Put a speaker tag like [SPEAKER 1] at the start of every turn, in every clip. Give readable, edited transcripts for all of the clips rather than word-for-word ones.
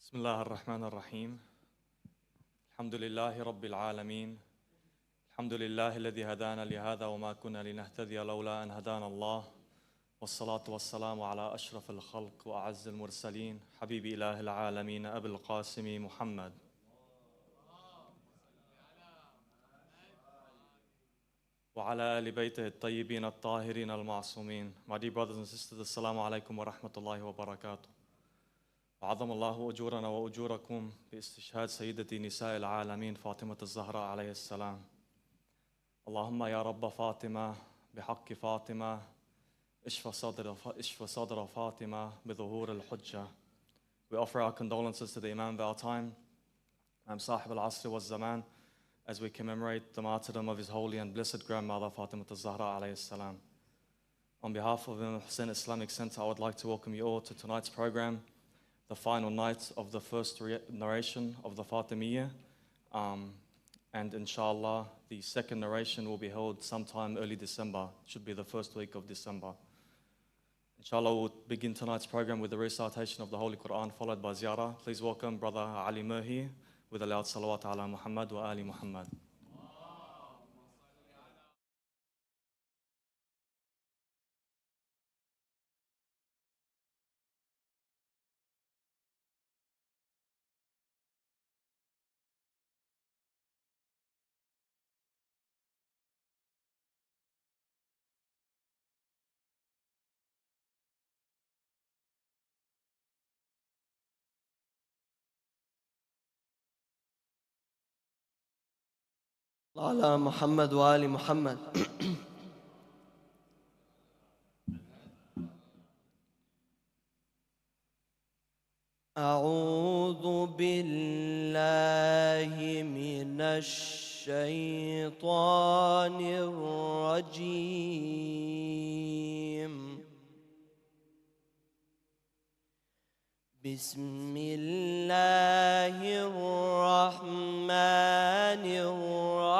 [SPEAKER 1] بسم الله الرحمن الرحيم. الحمد لله رب العالمين. الحمد لله الذي هدانا لهذا وما كنا لنهتدي لولا أن هدانا الله، والصلاة والسلام على أشرف الخلق وأعز المرسلين حبيب إله العالمين أبي القاسم محمد. وعلى آل بيته الطيبين الطاهرين المعصومين. My dear brothers and sisters, Assalamu alaikum wa rahmatullahi wa barakatuh. وعظم الله أجورنا وأجوركم باستشهاد سيدة نساء العالمين فاطمة الزهراء عليه السلام. اللهم يا رب فاطمة بحق فاطمة اشف صدر فاطمة بظهور الحجة. We offer our condolences to the Imam of our time, Sahib al-Asr wa zaman, as we commemorate the martyrdom of his holy and blessed grandmother Fatima al-Zahra alayhi salam. On behalf of the Hussein Islamic Center, I would like to welcome you all to tonight's program, the final night of the first narration of the Fatimiyyah. And inshallah, the second narration will be held sometime early December. It should be the first week of December. Inshallah, we'll begin tonight's program with the recitation of the Holy Qur'an, followed by Ziyarat. Please welcome Brother Ali Murhi with a loud salawat ala Muhammad wa ali Muhammad.
[SPEAKER 2] على محمد وآل محمد. أعوذ بالله من الشيطان الرجيم. بسم الله الرحمن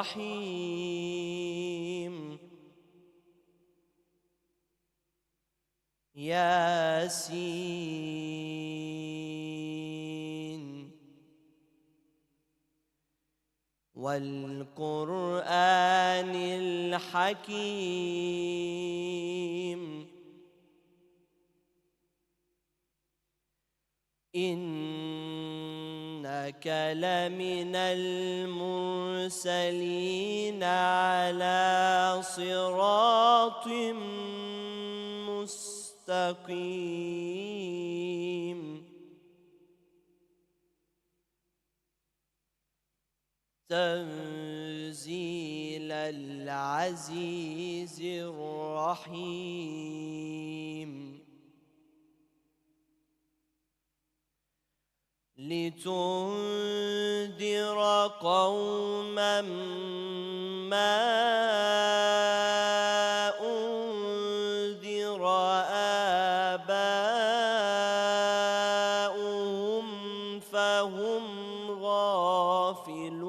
[SPEAKER 2] الرحيم. ياسين والقرآن الحكيم. إنك لمن المرسلين على صراط مستقيم. تنزيل العزيز الرحيم. لتنذر قوما ما أنذر آباؤهم فهم غافلون.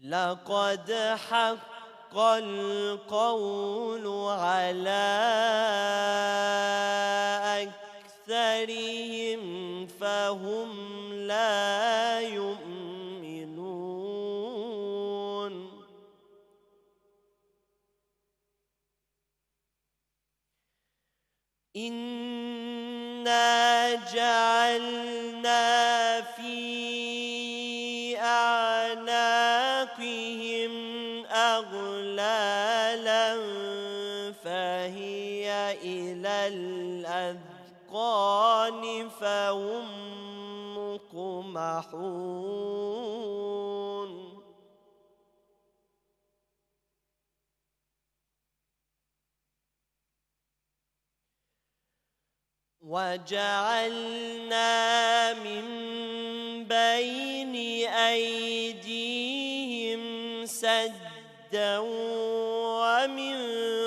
[SPEAKER 2] لقد حق القول على أكثرهم فهم لا يؤمنون. إنا جعلنا في أعناقهم أغلالا فهي إلى الأذقان فهم مقمحون. وجعلنا من بين أيديهم سدا ومن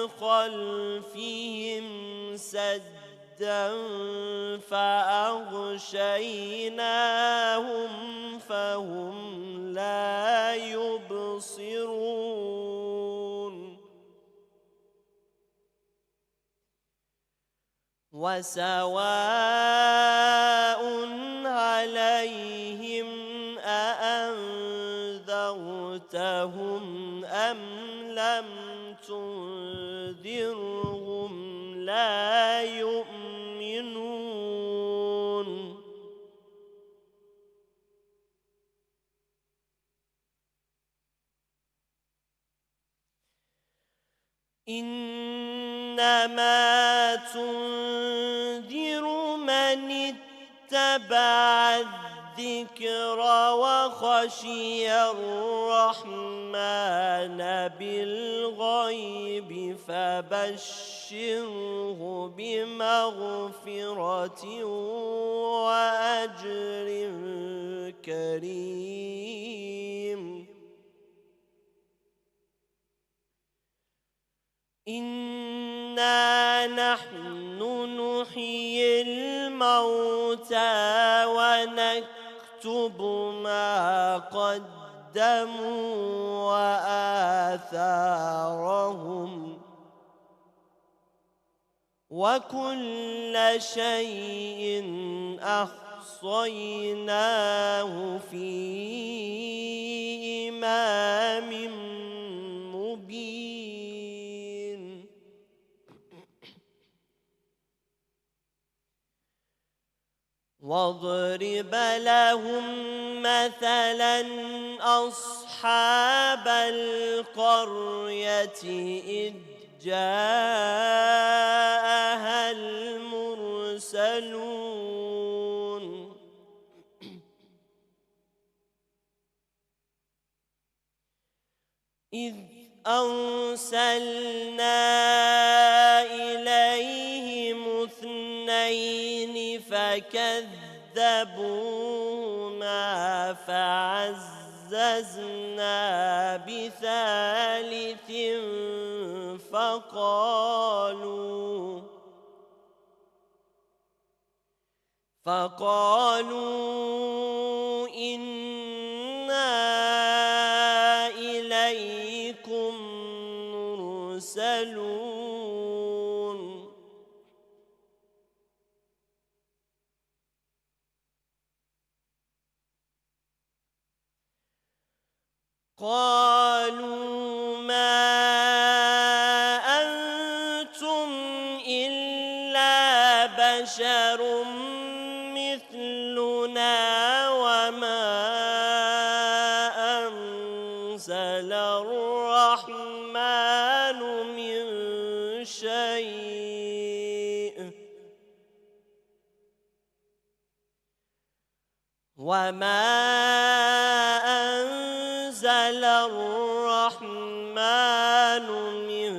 [SPEAKER 2] خلفهم سدا فأغشيناهم فهم لا يبصرون. وسواء عليهم أأنذرتهم أم لم تنذرهم لا يؤمنون إنما تنذر من اتبع الذكر وخشي الرحمن بالغيب فبشره بمغفرة وأجر كريم إنا نحن نحيي الموتى ونكتب ما قدموا وآثارهم وكل شيء أحصيناه في إمام مبين واضرب لهم مثلا أصحاب القرية إذ جاءها المرسلون إذ أرسلنا إليهم اثنين فكذبوهما فعززنا بثالث فقالوا إنا إليكم مرسلون قالوا ما أنتم إلا بشر مثلنا وما أنزل الرحمن من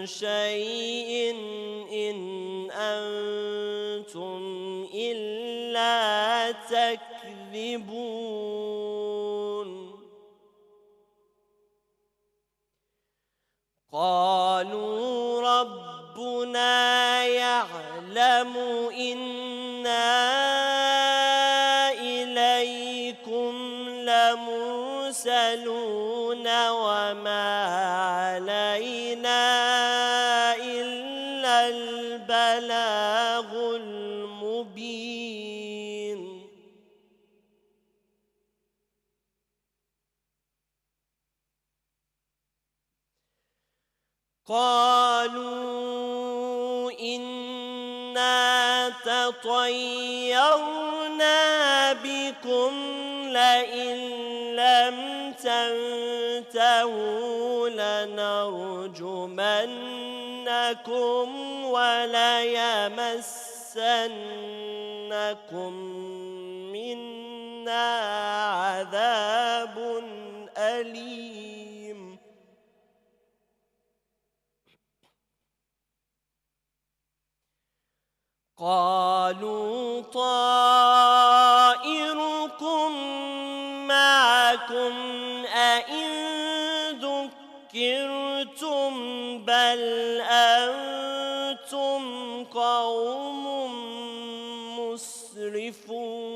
[SPEAKER 2] شيء إن أنتم إلا تكذبون قالوا ربنا يعلم إنا إليكم لمرسلون وما علينا إلا البلاغ المبين قالوا إنا تطيرنا بكم لئن لم تنتهوا لنرجمنكم وليمسنكم منا عذاب أليم قالوا طائركم معكم أئن ذكرتم بل أنتم قوم مسرفون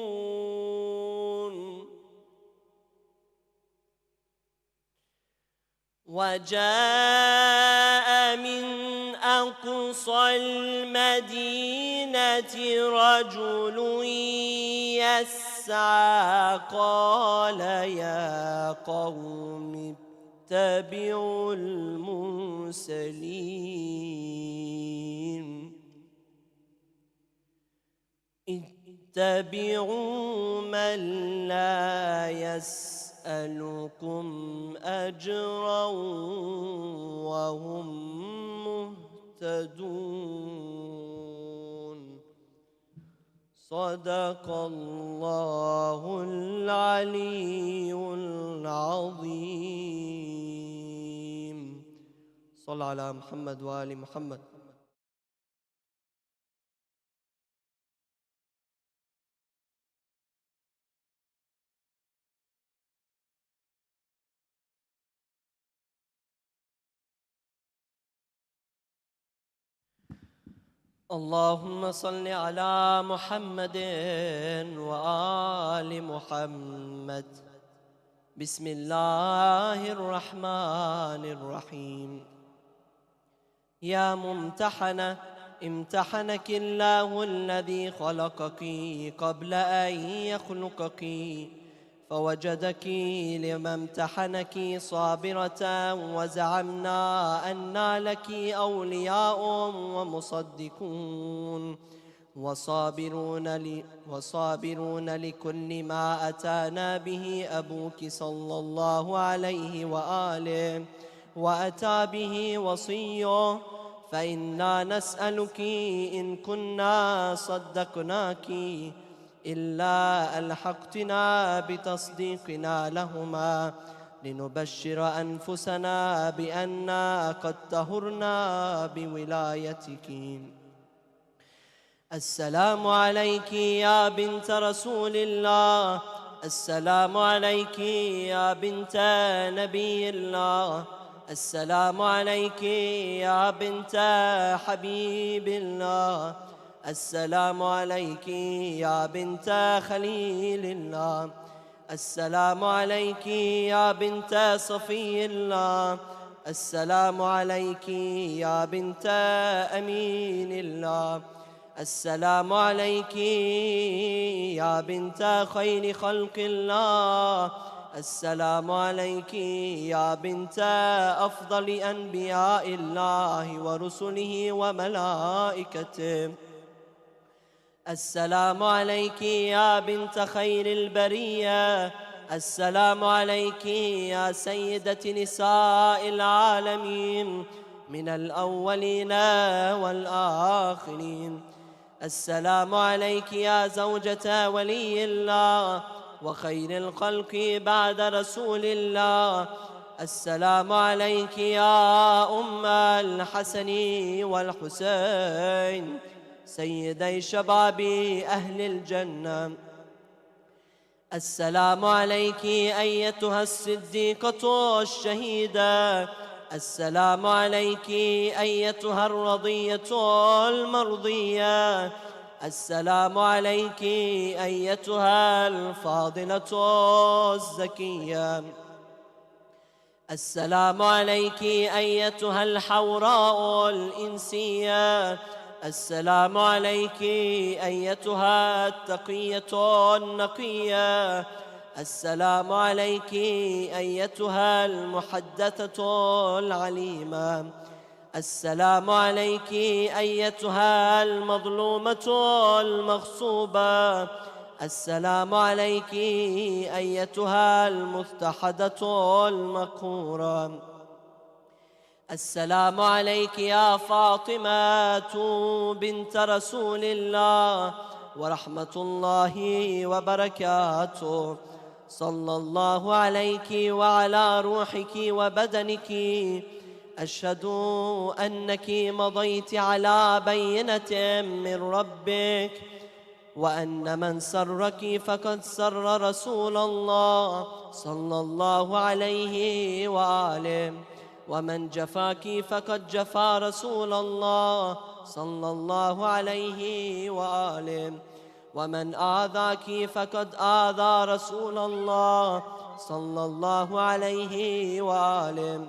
[SPEAKER 2] وجاء من أقصى المدينة رجل يسعى قال يا قوم اتبعوا المرسلين اتبعوا من لا يسألكم أجرا وهم مهتدون صدق الله العلي العظيم. صل على محمد وآل محمد. اللهم صل على محمد وآل محمد. بسم الله الرحمن الرحيم. يا ممتحنة امتحنك الله الذي خلقك قبل أن يخلقك فوجدك لما امتحنك صابرة وزعمنا أن لك أولياء ومصدقون وصابرون لكل ما أتانا به أبوك صلى الله عليه وآله وأتى به وصيه فإنا نسألك إن كنا صدقناك إلا ألحقتنا بتصديقنا لهما لنبشر أنفسنا بأننا قد طهرنا بولايتك. السلام عليك يا بنت رسول الله. السلام عليك يا بنت نبي الله. السلام عليك يا بنت حبيب الله. السلام عليك يا بنت خليل الله. السلام عليك يا بنت صفي الله. السلام عليك يا بنت أمين الله. السلام عليك يا بنت خير خلق الله. السلام عليك يا بنت أفضل أنبياء الله ورسله وملائكته. السلام عليك يا بنت خير البرية. السلام عليك يا سيدة نساء العالمين من الأولين والآخرين. السلام عليك يا زوجة ولي الله وخير الخلق بعد رسول الله. السلام عليك يا أم الحسن والحسين سيدي شباب أهل الجنة. السلام عليك أيتها الصديقة الشهيدة. السلام عليك أيتها الرضية المرضية. السلام عليك أيتها الفاضلة الزكية. السلام عليك أيتها الحوراء الإنسية. السلام عليك أيتها التقية النقية. السلام عليك أيتها المحدثة العليمة. السلام عليك أيتها المظلومة المغصوبة. السلام عليك أيتها المضطهدة المقهورة. السلام عليك يا فاطمة بنت رسول الله ورحمة الله وبركاته. صلى الله عليك وعلى روحك وبدنك. أشهد أنك مضيت على بينة من ربك وأن من سرك فقد سر رسول الله صلى الله عليه وآله ومن جفاك فقد جفا رسول الله صلى الله عليه وآله ومن آذاك فقد آذى رسول الله صلى الله عليه وآله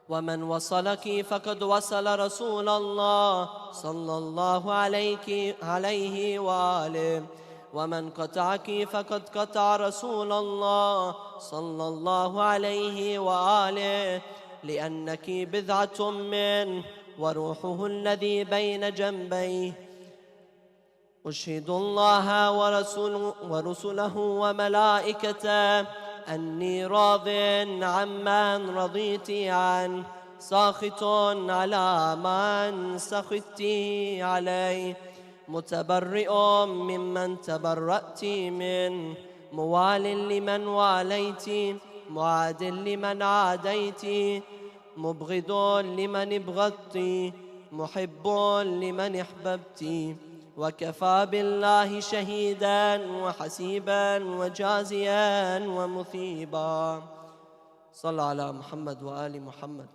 [SPEAKER 2] ومن وصلك فقد وصل رسول الله صلى الله عليه وآله، ومن قطعك فقد قطع رسول الله صلى الله عليه وآله، لأنك بضعة منه وروحه الذي بين جنبيه. أشهد الله ورسله وملائكته أني راض عمن رضيت عنه، ساخط على من سخطت عليه، متبرئ ممن تبرأت منه، موال لمن واليت، معاد لمن عاديت، مبغض لمن ابغضت، محب لمن احببت. وكفى بالله شهيدا وحسيبا وجازيا ومثيبا. صلى على محمد وآل محمد.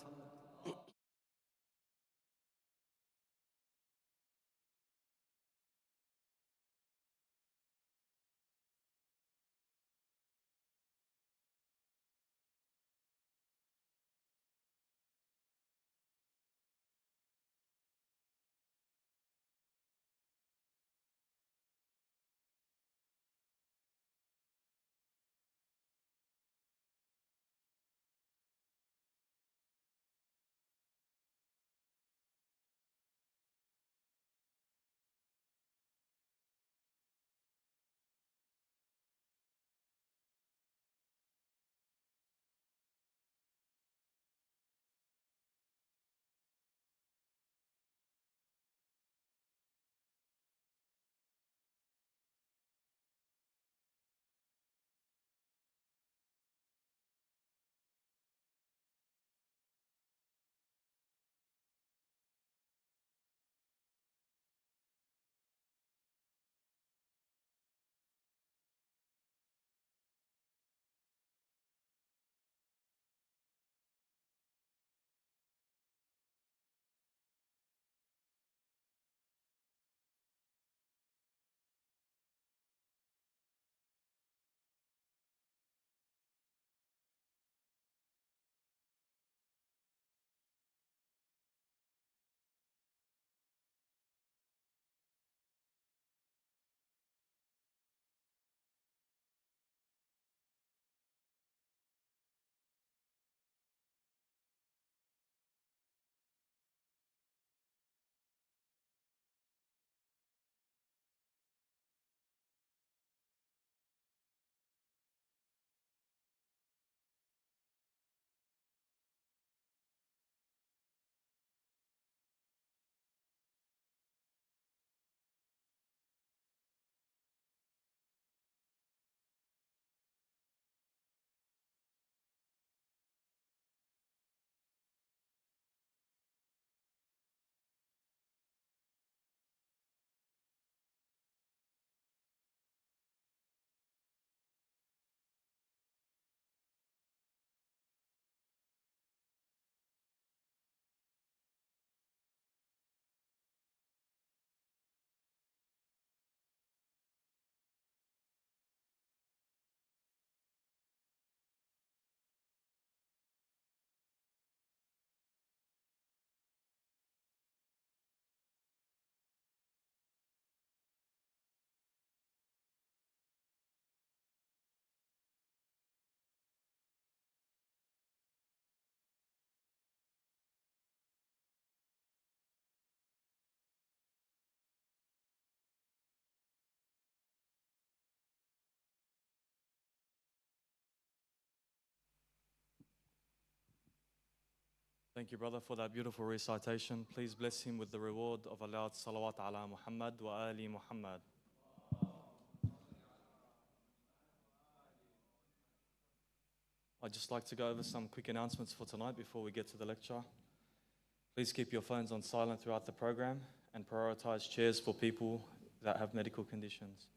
[SPEAKER 1] Thank you, brother, for that beautiful recitation. Please bless him with the reward of a loud salawat ala Muhammad wa ali Muhammad. I'd just like to go over some quick announcements for tonight before we get to the lecture. Please keep your phones on silent throughout the program and prioritize chairs for people that have medical conditions.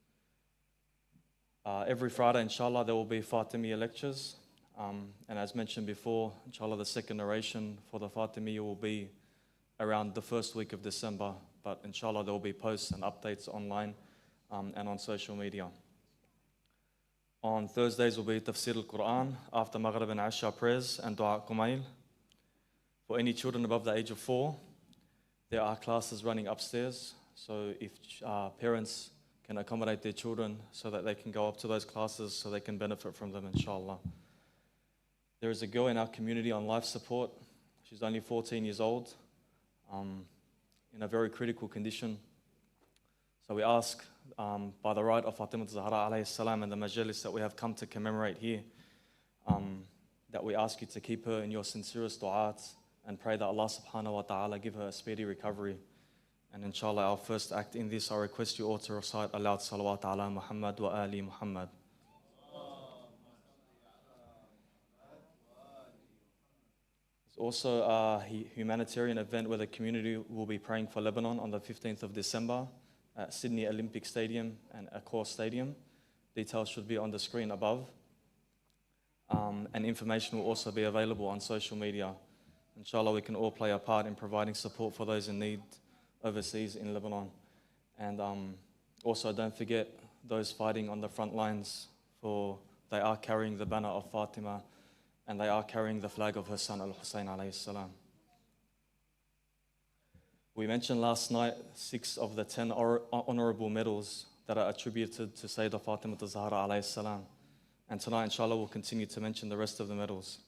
[SPEAKER 1] Every Friday, inshallah, there will be Fatimiyyah lectures. And as mentioned before, inshallah, the second narration for the Fatimiyyah will be around the first week of December. But inshallah, there will be posts and updates online and on social media. On Thursdays will be Tafsir al-Qur'an after Maghrib and Asha prayers and Dua Qumail. For any children above the age of 4, there are classes running upstairs. So if parents can accommodate their children so that they can go up to those classes so they can benefit from them, inshallah. There is a girl in our community on life support. She's only 14 years old, in a very critical condition. So we ask, by the right of Fatimiyyah Zahra alayhi salam and the Majlis that we have come to commemorate here, that we ask you to keep her in your sincerest du'ats and pray that Allah subhanahu wa ta'ala give her a speedy recovery. And inshallah, our first act in this, I request you all to recite aloud salawat ala Muhammad wa ali Muhammad. There's also a humanitarian event where the community will be praying for Lebanon on the 15th of December at Sydney Olympic Stadium and Accor Stadium. Details should be on the screen above. And information will also be available on social media. Inshallah, we can all play a part in providing support for those in need overseas in Lebanon. And also don't forget those fighting on the front lines, for they are carrying the banner of Fatima and they are carrying the flag of her son Al-Hussein alayhi salam. We mentioned last night 6 of the 10 honorable medals that are attributed to Sayyidah Fatima Zahra alayhi salam. And tonight, inshallah, we'll continue to mention the rest of the medals.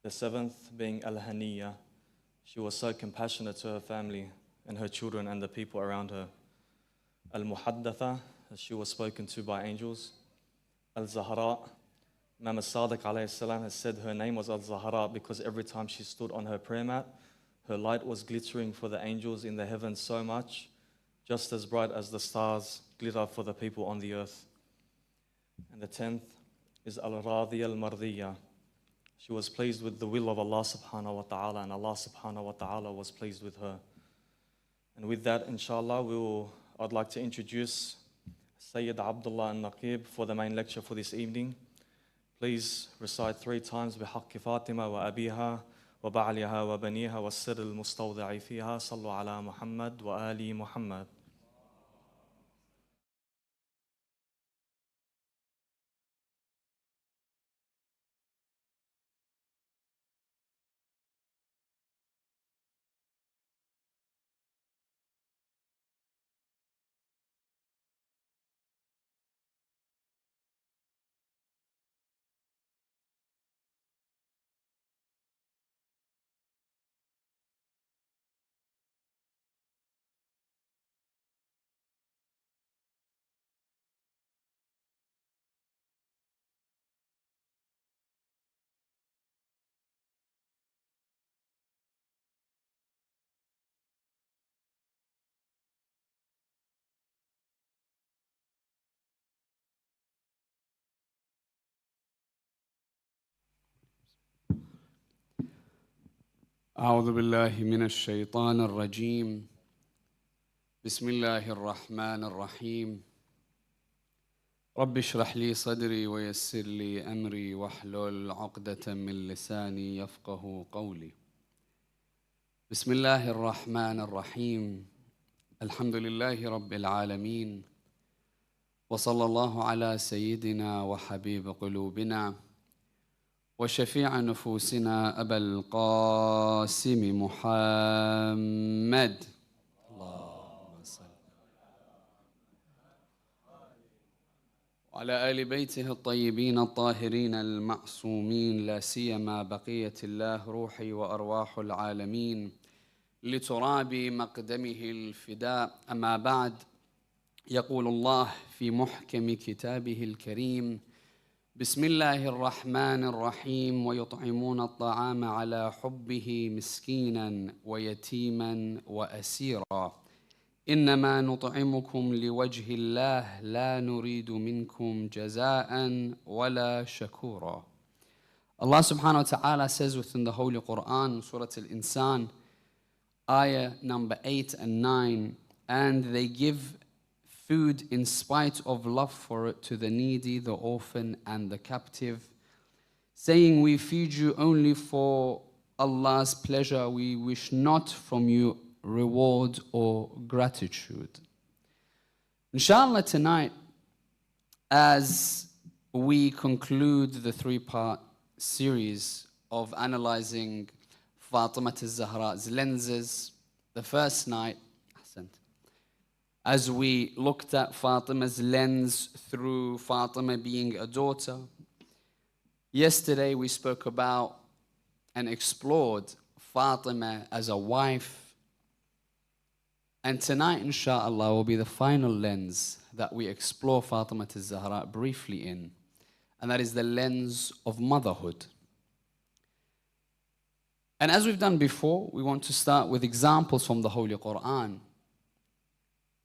[SPEAKER 1] The 7th being Al-Haniyah. She was so compassionate to her family and her children and the people around her. Al-Muhaddatha, as she was spoken to by angels. Al-Zahra. Imam al-Sadiq alayhi salam has said her name was Al-Zahra because every time she stood on her prayer mat, her light was glittering for the angels in the heavens so much, just as bright as the stars glitter for the people on the earth. And the 10th is Al-Radhiya Al-Mardiyya. She was pleased with the will of Allah subhanahu wa ta'ala, and Allah subhanahu wa ta'ala was pleased with her. And with that, inshallah, I'd like to introduce Sayyid Abdullah Al-Nakeeb for the main lecture for this evening. Please recite 3 times بحق فاطمة وأبيها وبعلها وبنيها والسر المستودع فيها صلوا على محمد وآل محمد.
[SPEAKER 3] أعوذ بالله من الشيطان الرجيم. بسم الله الرحمن الرحيم. رب اشرح لي صدري ويسر لي أمري واحلل عقدة من لساني يفقه قولي. بسم الله الرحمن الرحيم. الحمد لله رب العالمين، وصلى الله على سيدنا وحبيب قلوبنا وشفيع نفوسنا أبا القاسم محمد. اللهم صل وعلى آل بيته الطيبين الطاهرين المعصومين، لا سيما بقية الله روحي وأرواح العالمين لتراب مقدمه الفداء. أما بعد، يقول الله في محكم كتابه الكريم: بسم الله الرحمن الرحيم، ويطعمون الطعام على حبه مسكينا ويتيما وأسيرا، إنما نطعمكم لوجه الله لا نريد منكم جزاء ولا شكورا. Allah subhanahu wa ta'ala says within the Holy Qur'an, Surah Al-Insan, ayah number 8 and 9, and they give food in spite of love for it to the needy, the orphan, and the captive, saying, we feed you only for Allah's pleasure. We wish not from you reward or gratitude. Inshallah, tonight, as we conclude the 3-part series of analyzing Fatima al-Zahra's lenses the first night, as we looked at Fatima's lens through Fatima being a daughter. Yesterday we spoke about and explored Fatima as a wife. And tonight, inshallah, will be the final lens that we explore Fatima al-Zahra briefly in. And that is the lens of motherhood. And as we've done before, we want to start with examples from the Holy Qur'an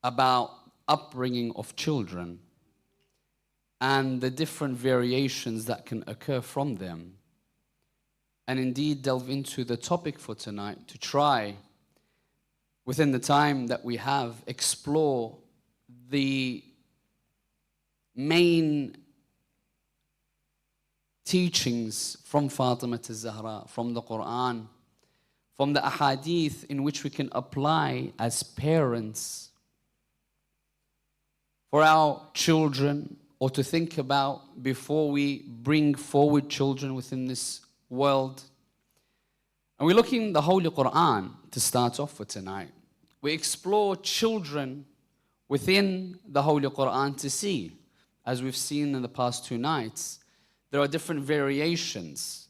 [SPEAKER 3] about upbringing of children and the different variations that can occur from them. And indeed delve into the topic for tonight to try, within the time that we have, explore the main teachings from Fatima al-Zahra, from the Qur'an, from the ahadith in which we can apply as parents for our children, or to think about before we bring forward children within this world. And we look in the Holy Qur'an to start off for tonight. We explore children within the Holy Qur'an to see, as we've seen in the past 2 nights, there are different variations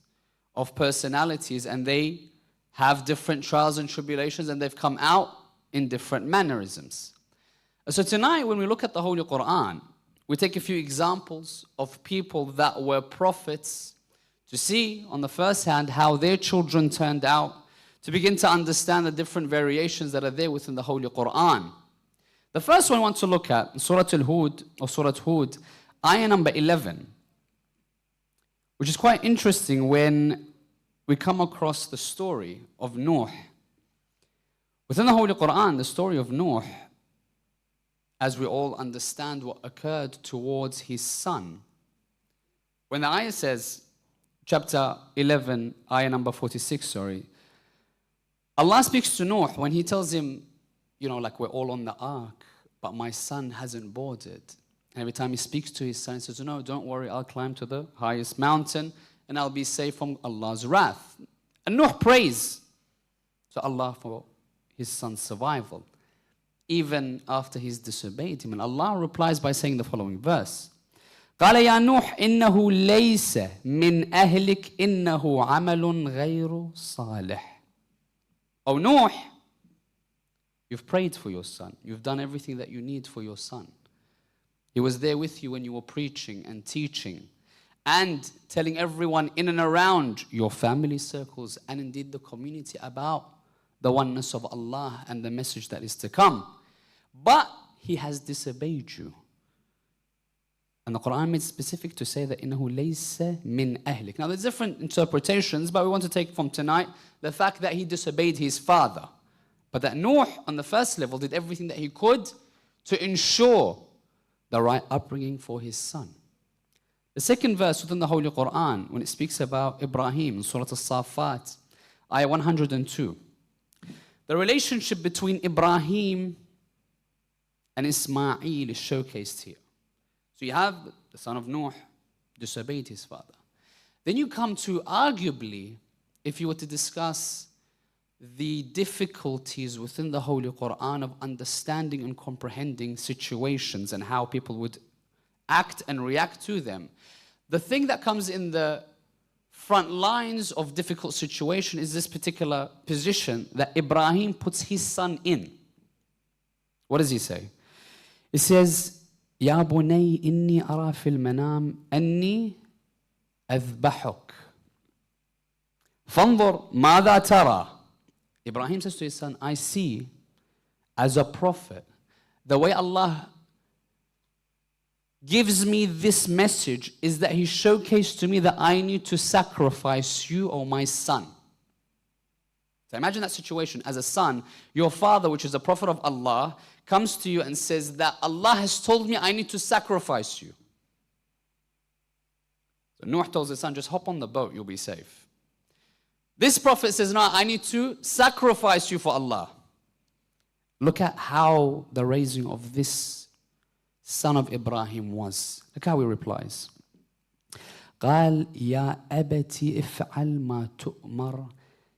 [SPEAKER 3] of personalities and they have different trials and tribulations and they've come out in different mannerisms. So tonight when we look at the Holy Qur'an, we take a few examples of people that were prophets to see on the first hand how their children turned out, to begin to understand the different variations that are there within the Holy Qur'an. The first one I want to look at in Surah Al-Hud, or Surah Hud, ayah number 11, which is quite interesting when we come across the story of Nuh. Within the Holy Qur'an, the story of Nuh, as we all understand what occurred towards his son. When the ayah says, chapter 11, ayah number 46, Allah speaks to Nuh when he tells him, like we're all on the ark, but my son hasn't boarded. And every time he speaks to his son, he says, no, don't worry, I'll climb to the highest mountain and I'll be safe from Allah's wrath. And Nuh prays to Allah for his son's survival, even after he's disobeyed him. And Allah replies by saying the following verse. قال يا نوح إنه ليس من أهلك إنه عمل غير صالح. Oh Nuh, you've prayed for your son. You've done everything that you need for your son. He was there with you when you were preaching and teaching and telling everyone in and around your family circles and indeed the community about the oneness of Allah and the message that is to come. But he has disobeyed you. And the Qur'an made specific to say that إِنَّهُ لَيْسَ مِنْ أَهْلِكَ. Now there's different interpretations, but we want to take from tonight the fact that he disobeyed his father. But that Nuh on the first level did everything that he could to ensure the right upbringing for his son. The second verse within the Holy Qur'an, when it speaks about Ibrahim in Surah Al-Safat, ayah 102. The relationship between Ibrahim and Ismail is showcased here. So you have the son of Nuh disobeyed his father. Then you come to, arguably, if you were to discuss the difficulties within the Holy Qur'an of understanding and comprehending situations and how people would act and react to them. The thing that comes in the front lines of difficult situation is this particular position that Ibrahim puts his son in. What does he say? He says, يا بني إني أرى في المنام أني أذبحك فانظر ماذا ترى. Ibrahim says to his son, I see as a prophet the way Allah gives me this message is that he showcased to me that I need to sacrifice you, O my son. So imagine that situation as a son, your father, which is a prophet of Allah, comes to you and says that Allah has told me I need to sacrifice you. So Nuh tells his son, just hop on the boat, you'll be safe. This prophet says, no, I need to sacrifice you for Allah. Look at how the raising of this son of Ibrahim was. Look how he replies. قال يا أبتي افعل ما تؤمر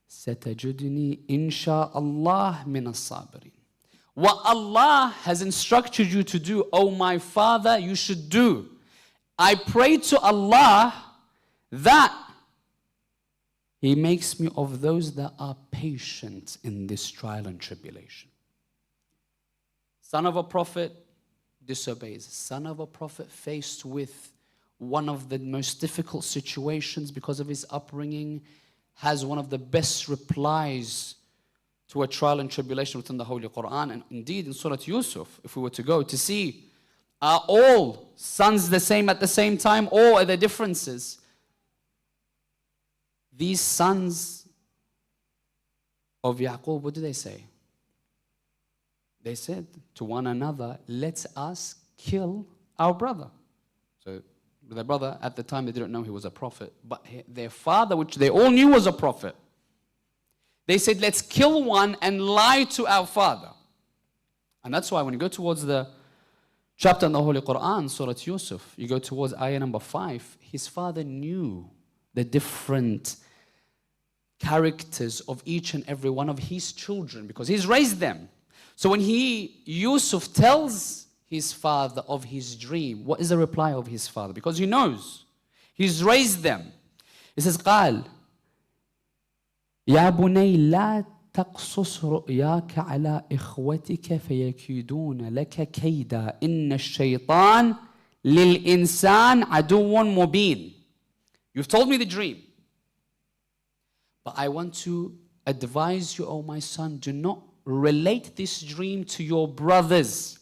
[SPEAKER 3] ستجدني إن شاء الله من الصابرين. What Allah has instructed you to do, O my father, you should do. I pray to Allah that He makes me of those that are patient in this trial and tribulation. Son of a prophet disobeys. Son of a prophet faced with one of the most difficult situations because of his upbringing, has one of the best replies to a trial and tribulation within the Holy Qur'an. And indeed in Surah Yusuf, if we were to go to see, are all sons the same at the same time, or are there differences? These sons of Yaqub, what do they say? They said to one another, let us kill our brother. So their brother, at the time they didn't know he was a prophet, but their father, which they all knew was a prophet, they said, let's kill one and lie to our father. And that's why when you go towards the chapter in the Holy Qur'an, Surah Yusuf, you go towards ayah number 5, his father knew the different characters of each and every one of his children because he's raised them. So when Yusuf tells his father of his dream, what is the reply of his father? Because he knows, he's raised them. He says, قال يا بني لا تقصص رؤياك على إخوتك فيكيدون لك كيدا إن الشيطان للإنسان عدو مبين. You've told me the dream, but I want to advise you, O my son, do not relate this dream to your brothers,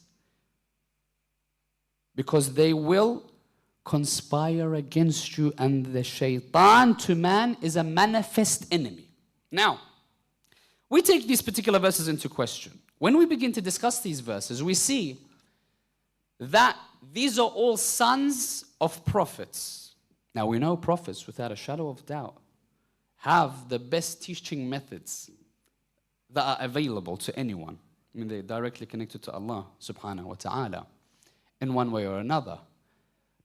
[SPEAKER 3] because they will conspire against you, and the shaitan to man is a manifest enemy. Now, we take these particular verses into question. When we begin to discuss these verses, we see that these are all sons of prophets. Now, we know prophets, without a shadow of doubt, have the best teaching methods that are available to anyone. I mean, they're directly connected to Allah subhanahu wa ta'ala in one way or another.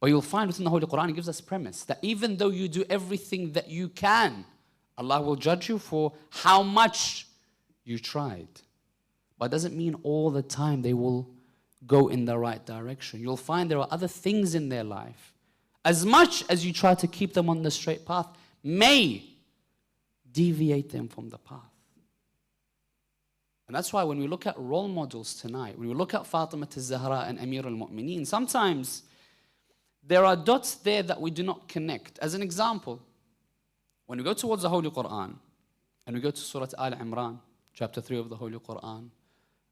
[SPEAKER 3] But you'll find within the Holy Qur'an, it gives us premise that even though you do everything that you can, Allah will judge you for how much you tried. But it doesn't mean all the time they will go in the right direction. You'll find there are other things in their life, as much as you try to keep them on the straight path, may deviate them from the path. And that's why when we look at role models tonight, when we look at Fatimiyyah al-Zahra and Amir al-Mu'mineen, sometimes there are dots there that we do not connect. As an example, when we go towards the Holy Qur'an, and we go to Surah Al-Imran, chapter 3 of the Holy Qur'an,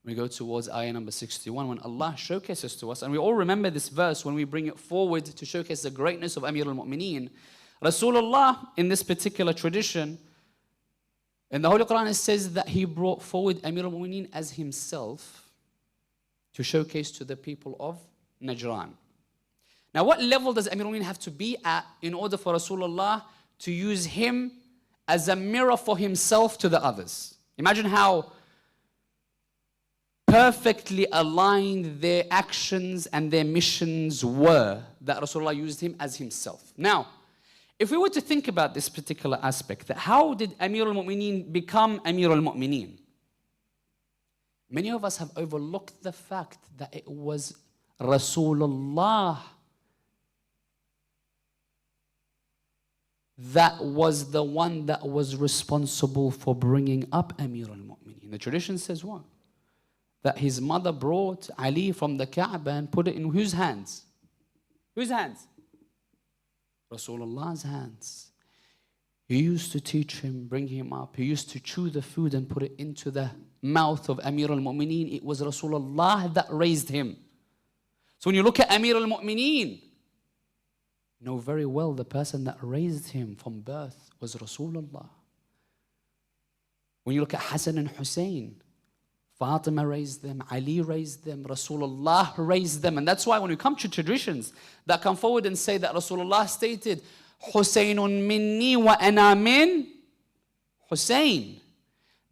[SPEAKER 3] we go towards ayah number 61, when Allah showcases to us, and we all remember this verse when we bring it forward to showcase the greatness of Amir al-Mu'mineen. Rasulullah, in this particular tradition, in the Holy Qur'an, it says that he brought forward Amir al-Mu'mineen as himself to showcase to the people of Najran. Now, what level does Amir al-Mu'mineen have to be at in order for Rasulullah to use him as a mirror for himself to the others? Imagine how perfectly aligned their actions and their missions were, that Rasulullah used him as himself. Now, if we were to think about this particular aspect, that how did Amir al-Mu'mineen become Amir al-Mu'mineen? Many of us have overlooked the fact that it was Rasulullah that was the one that was responsible for bringing up Amir al-Mu'mineen. The tradition says what? That his mother brought Ali from the Kaaba and put it in whose hands? Whose hands? Rasulullah's hands. He used to teach him, bring him up. He used to chew the food and put it into the mouth of Amir al-Mu'mineen. It was Rasulullah that raised him. So when you look at Amir al-Mu'mineen, know very well the person that raised him from birth was Rasulullah. When you look at Hassan and Hussein, Fatima raised them, Ali raised them, Rasulullah raised them. And that's why when we come to traditions that come forward and say that Rasulullah stated, Husaynun minni wa ana min Husayn.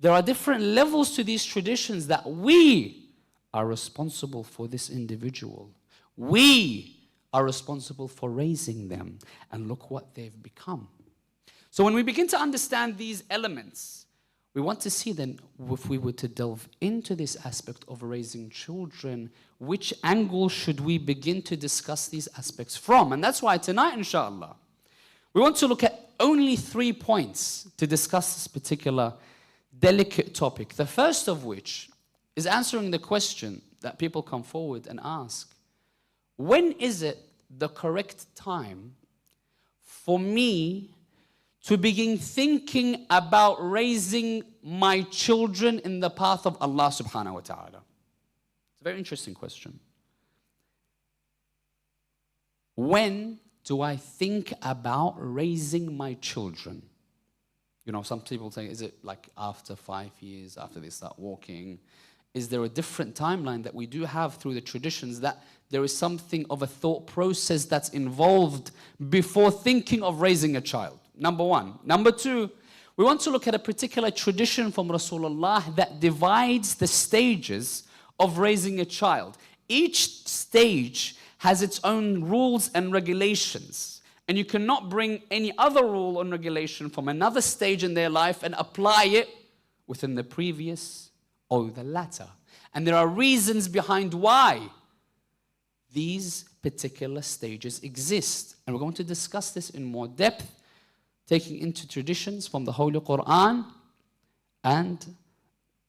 [SPEAKER 3] There are different levels to these traditions that we are responsible for this individual. We are responsible for raising them. And look what they've become. So when we begin to understand these elements, we want to see then, if we were to delve into this aspect of raising children, which angle should we begin to discuss these aspects from? And that's why tonight, inshallah, we want to look at only 3 points to discuss this particular delicate topic. The first of which is answering the question that people come forward and ask, when is it the correct time for me to begin thinking about raising my children in the path of Allah subhanahu wa ta'ala? It's a very interesting question. When do I think about raising my children? You know, some people say, is it like after 5 years, after they start walking? Is there a different timeline that we do have through the traditions, that there is something of a thought process that's involved before thinking of raising a child? Number one. Number two, we want to look at a particular tradition from Rasulullah that divides the stages of raising a child. Each stage has its own rules and regulations. And you cannot bring any other rule or regulation from another stage in their life and apply it within the previous or the latter. And there are reasons behind why these particular stages exist. And we're going to discuss this in more depth, taking into traditions from the Holy Qur'an and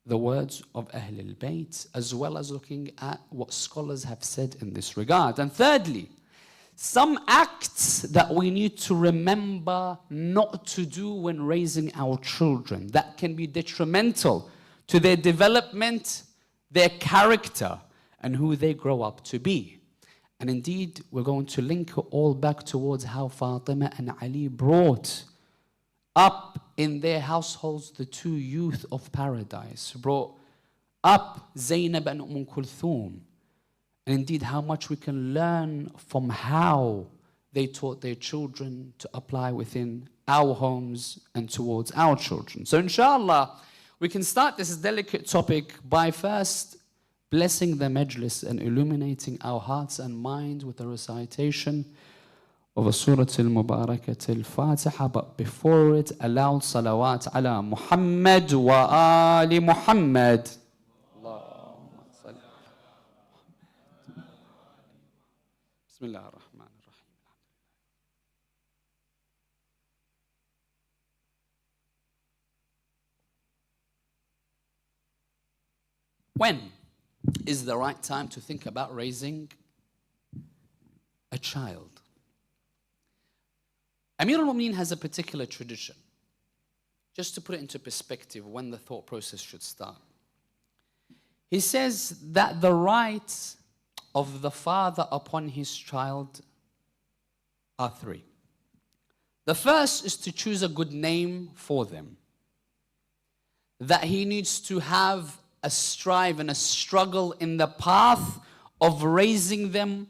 [SPEAKER 3] the words of Ahl al-Bayt, as well as looking at what scholars have said in this regard. And thirdly, some acts that we need to remember not to do when raising our children that can be detrimental to their development, their character, and who they grow up to be. And indeed, we're going to link it all back towards how Fatima and Ali brought up in their households the two youth of paradise, brought up Zainab and Kulthum. And indeed, how much we can learn from how they taught their children to apply within our homes and towards our children. So inshallah, we can start this delicate topic by first blessing the Majlis and illuminating our hearts and minds with the recitation of a Surah Al-Mubarakat Al-Fatiha. But before it, aloud salawat ala Muhammad wa ali Muhammad. Bismillah ar-Rahman ar-Rahim. When is the right time to think about raising a child? Amir al-Mu'mineen has a particular tradition. Just to put it into perspective, when the thought process should start. He says that the rights of the father upon his child are 3. The first is to choose a good name for them. That he needs to have a strive and a struggle in the path of raising them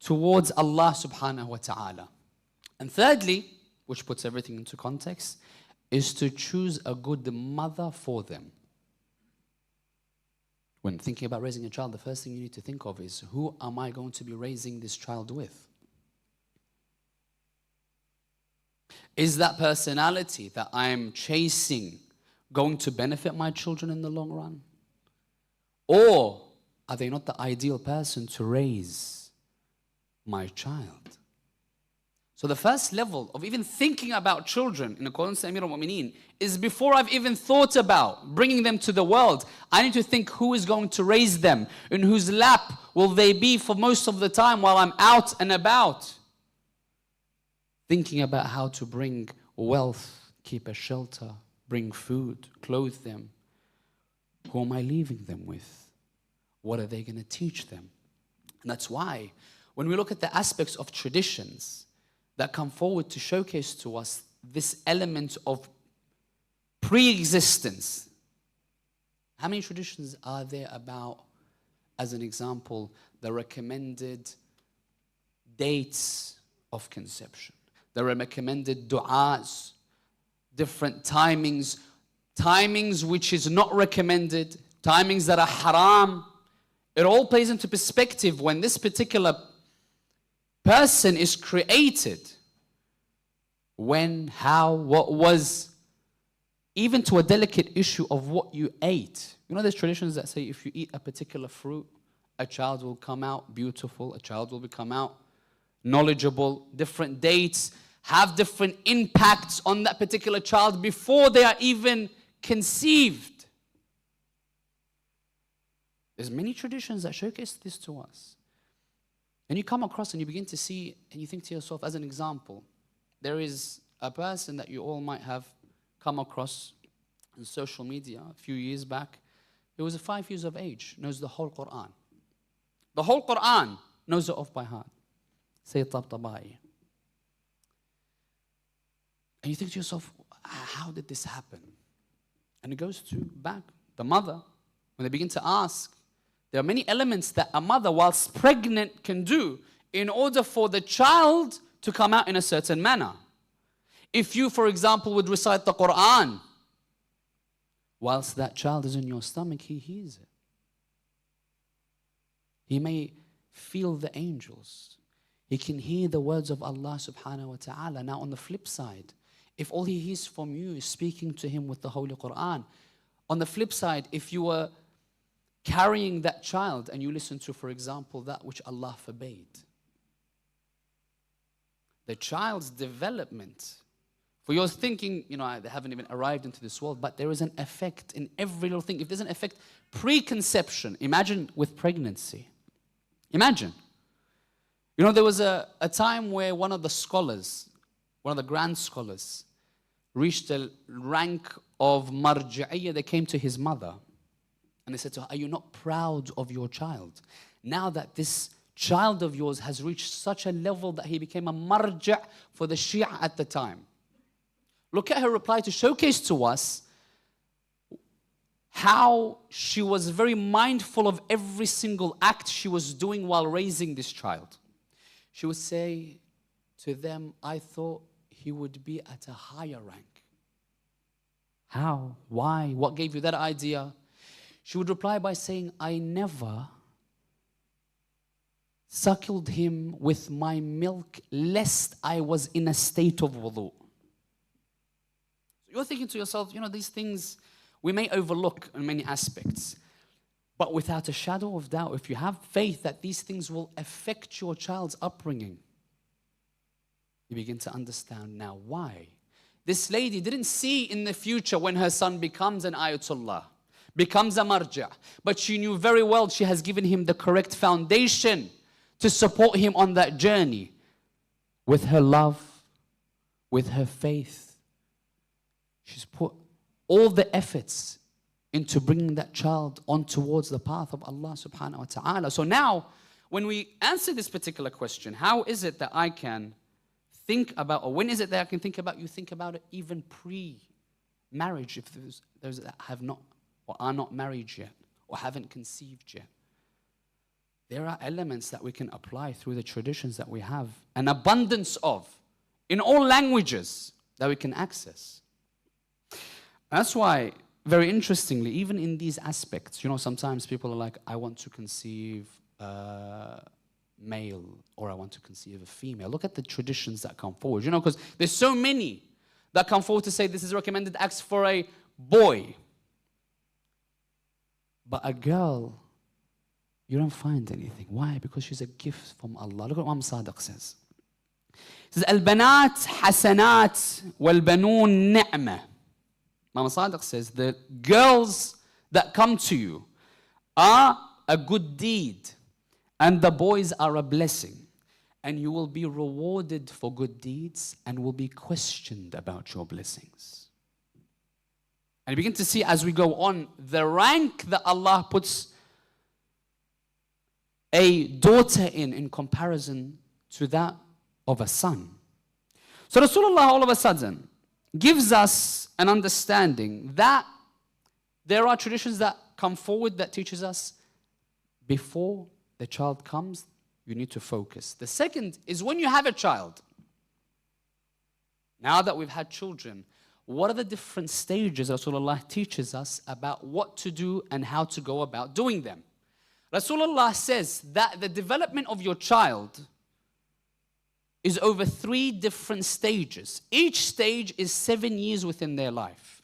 [SPEAKER 3] towards Allah subhanahu wa ta'ala. And thirdly, which puts everything into context, is to choose a good mother for them. When thinking about raising a child, the first thing you need to think of is, who am I going to be raising this child with? Is that personality that I'm chasing going to benefit my children in the long run? Or are they not the ideal person to raise my child? So the first level of even thinking about children, in accordance to Amir al-Mu'mineen, is before I've even thought about bringing them to the world, I need to think who is going to raise them, in whose lap will they be for most of the time while I'm out and about. Thinking about how to bring wealth, keep a shelter, bring food, clothe them. Who am I leaving them with? What are they going to teach them? And that's why when we look at the aspects of traditions that come forward to showcase to us this element of pre-existence. How many traditions are there about, as an example, the recommended dates of conception, the recommended du'as, different timings, timings which is not recommended, timings that are haram. It all plays into perspective when this particular person is created. When, how, what was even to a delicate issue of what you ate. You know, there's traditions that say if you eat a particular fruit, a child will come out beautiful, a child will come out knowledgeable. Different dates have different impacts on that particular child before they are even conceived. There's many traditions that showcase this to us. And you come across and you begin to see, and you think to yourself, as an example, there is a person that you all might have come across on social media a few years back. He was 5 years of age, knows the whole Qur'an. The whole Qur'an knows it off by heart. Say Tabtabai. And you think to yourself, how did this happen? And it goes to back, the mother, when they begin to ask, there are many elements that a mother, whilst pregnant, can do in order for the child to come out in a certain manner. If you, for example, would recite the Qur'an, whilst that child is in your stomach, he hears it. He may feel the angels. He can hear the words of Allah subhanahu wa ta'ala. Now on the flip side, if all he hears from you is speaking to him with the Holy Qur'an, on the flip side, if you were carrying that child and you listen to, for example, that which Allah forbade, the child's development, for you're thinking, you know, they haven't even arrived into this world, but there is an effect in every little thing. If there's an effect, preconception, imagine with pregnancy. Imagine. You know, there was a time where one of the scholars, one of the grand scholars, reached the rank of marji'iyya. They came to his mother and they said to her, are you not proud of your child? Now that this child of yours has reached such a level that he became a marji' for the Shia at the time. Look at her reply to showcase to us how she was very mindful of every single act she was doing while raising this child. She would say to them, I thought he would be at a higher rank. How? Why? What gave you that idea? She would reply by saying, I never suckled him with my milk lest I was in a state of wudu. You're thinking to yourself, you know, these things we may overlook in many aspects. But without a shadow of doubt, if you have faith that these things will affect your child's upbringing, you begin to understand now why. This lady didn't see in the future when her son becomes an ayatollah, becomes a marja', but she knew very well she has given him the correct foundation to support him on that journey with her love, with her faith. She's put all the efforts into bringing that child on towards the path of Allah subhanahu wa ta'ala. So now, when we answer this particular question, how is it that I can think about, or when is it that I can think about, you think about it even pre-marriage, if there's those that have not, or are not married yet, or haven't conceived yet. There are elements that we can apply through the traditions that we have, an abundance of, in all languages, that we can access. That's why, very interestingly, even in these aspects, you know, sometimes people are like, I want to conceive a male, or I want to conceive a female. Look at the traditions that come forward, you know, because there's so many that come forward to say this is recommended acts for a boy. But a girl, you don't find anything. Why? Because she's a gift from Allah. Look at what Imam Sadiq says. He says, Al-banat hasanat wal-banoon ni'mah. Imam Sadiq says, the girls that come to you are a good deed, and the boys are a blessing. And you will be rewarded for good deeds and will be questioned about your blessings. And you begin to see as we go on, the rank that Allah puts a daughter in comparison to that of a son. So Rasulullah all of a sudden gives us an understanding that there are traditions that come forward that teaches us before the child comes, you need to focus. The second is when you have a child. Now that we've had children, what are the different stages Rasulullah teaches us about what to do and how to go about doing them? Rasulullah says that the development of your child is over 3 different stages. Each stage is 7 years within their life.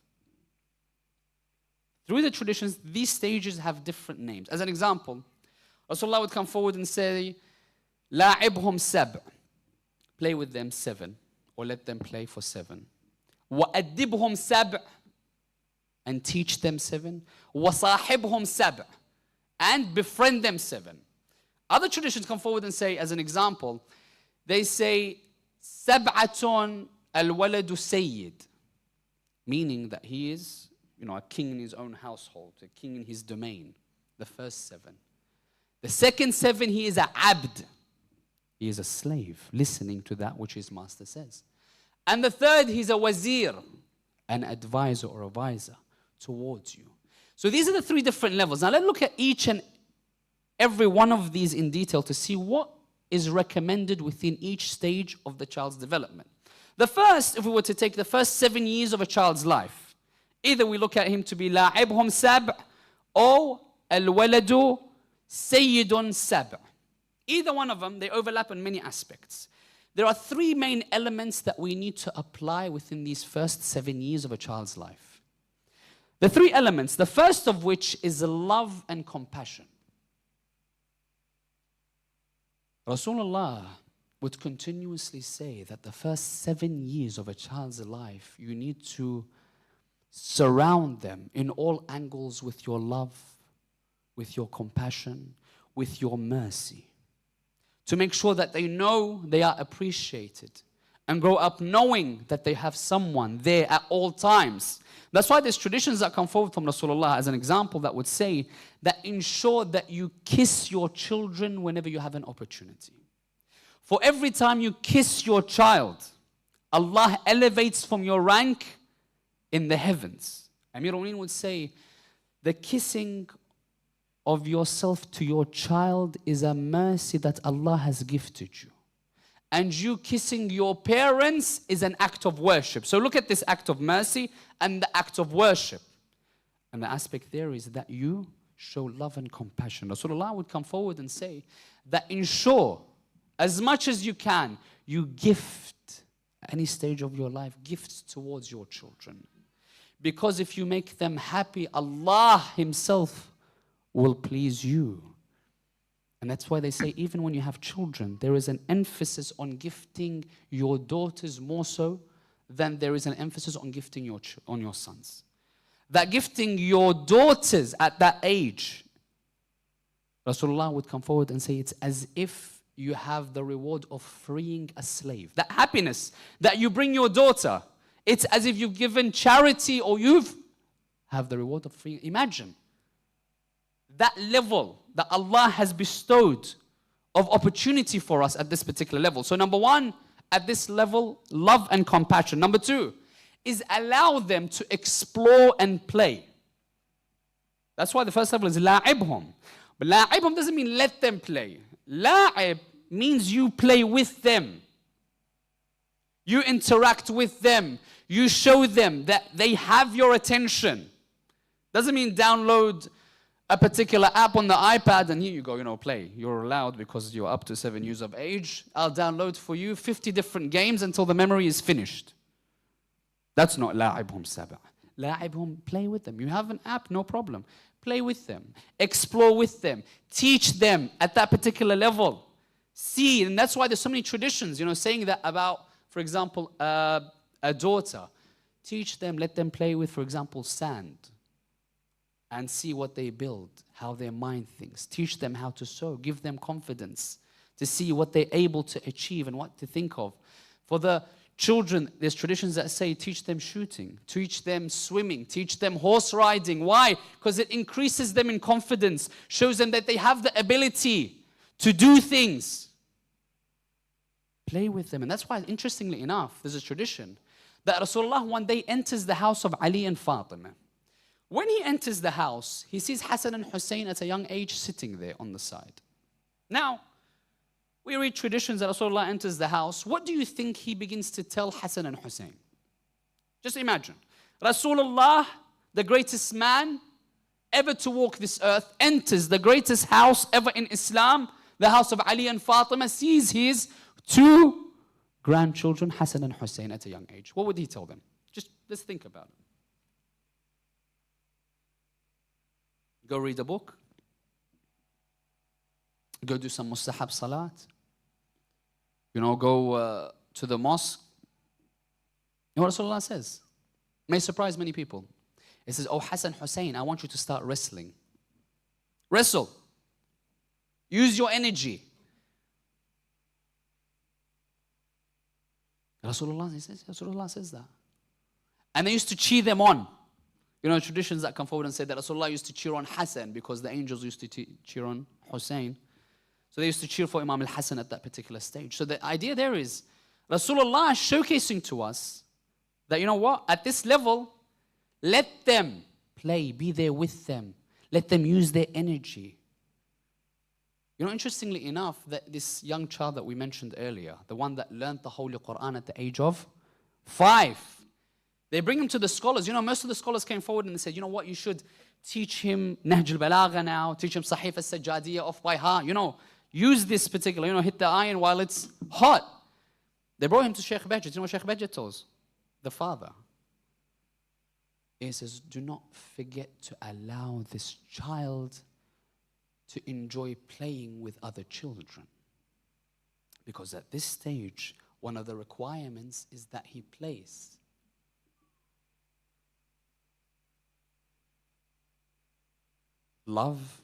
[SPEAKER 3] Through the traditions, these stages have different names. As an example, Rasulullah would come forward and say, لَاعِبْهُمْ سَبْعٍ. Play with them 7, or let them play for 7. وَأَدِّبْهُمْ سَبْعٍ. And teach them 7. وَصَاحِبْهُمْ سَبْعٍ. And befriend them 7. Other traditions come forward and say, as an example, they say, سَبْعَةٌ الْوَلَدُ سَيِّدٌ. Meaning that he is, a king in his own household, a king in his domain. The first 7. The second 7, he is a abd. He is a slave, listening to that which his master says. And the third, he's a wazir, an advisor or advisor towards you. So these are the 3 different levels. Now let's look at each and every one of these in detail to see what is recommended within each stage of the child's development. The first, if we were to take the first 7 years of a child's life, either we look at him to be لَاعِبْهُمْ سَبْعٍ or الْوَلَدُ سَيِّدٌ سَبْعٍ. Either one of them, they overlap in many aspects. There are 3 main elements that we need to apply within these first 7 years of a child's life. The 3 elements, the first of which is love and compassion. Rasulullah would continuously say that the first 7 years of a child's life, you need to surround them in all angles with your love, with your compassion, with your mercy. To make sure that they know they are appreciated and grow up knowing that they have someone there at all times. That's why there's traditions that come forward from Rasulullah as an example that would say that ensure that you kiss your children whenever you have an opportunity. For every time you kiss your child, Allah elevates from your rank in the heavens. Amir al-Mu'minin would say, the kissing of yourself to your child is a mercy that Allah has gifted you. And you kissing your parents is an act of worship. So look at this act of mercy and the act of worship. And the aspect there is that you show love and compassion. Rasulullah would come forward and say that ensure as much as you can, you gift at any stage of your life, gifts towards your children. Because if you make them happy, Allah Himself will please you. And that's why they say even when you have children, there is an emphasis on gifting your daughters more so than there is an emphasis on gifting your sons. That gifting your daughters at that age, Rasulullah would come forward and say it's as if you have the reward of freeing a slave. That happiness that you bring your daughter, it's as if you've given charity or you've have the reward of freeing. Imagine that level that Allah has bestowed of opportunity for us at this particular level. So number 1, at this level, love and compassion. Number 2 is allow them to explore and play. That's why the first level is la'ibhum. But la'ibhum doesn't mean let them play. La'ib means you play with them. You interact with them. You show them that they have your attention. Doesn't mean download a particular app on the iPad and here you go, play. You're allowed because you're up to 7 years of age. I'll download for you 50 different games until the memory is finished. That's not la'ibhum sab'a. La'ibhum, play with them. You have an app, no problem. Play with them. Explore with them. Teach them at that particular level. See, and that's why there's so many traditions, saying that about, for example, a daughter. Teach them, let them play with, for example, sand. And see what they build, how their mind thinks. Teach them how to sew. Give them confidence to see what they're able to achieve and what to think of. For the children, there's traditions that say teach them shooting, teach them swimming, teach them horse riding. Why? Because it increases them in confidence, shows them that they have the ability to do things. Play with them. And that's why, interestingly enough, there's a tradition that Rasulullah one day enters the house of Ali and Fatima. When he enters the house, he sees Hassan and Hussein at a young age sitting there on the side. Now, we read traditions that Rasulullah enters the house. What do you think he begins to tell Hassan and Hussein? Just imagine. Rasulullah, the greatest man ever to walk this earth, enters the greatest house ever in Islam, the house of Ali and Fatima, sees his 2 grandchildren, Hassan and Hussein, at a young age. What would he tell them? Just let's think about it. Go read a book. Go do some mustahab salat. Go to the mosque. You know what Rasulullah says? May surprise many people. He says, "Oh Hassan, Hussein, I want you to start wrestling. Wrestle. Use your energy." Rasulullah says that. And they used to cheer them on. Traditions that come forward and say that Rasulullah used to cheer on Hassan because the angels used to cheer on Hussein. So they used to cheer for Imam al-Hassan at that particular stage. So the idea there is, Rasulullah is showcasing to us that, at this level, let them play, be there with them. Let them use their energy. Interestingly enough, that this young child that we mentioned earlier, the one that learned the Holy Qur'an at the age of 5, they bring him to the scholars. Most of the scholars came forward and they said, you should teach him Nahj al-Balagha now, teach him Sahif al-Sajjadiyah off by heart, use this particular, hit the iron while it's hot. They brought him to Sheikh Bajat. You know what Sheikh Bajat tells? The father. He says, do not forget to allow this child to enjoy playing with other children. Because at this stage, one of the requirements is that he plays. Love,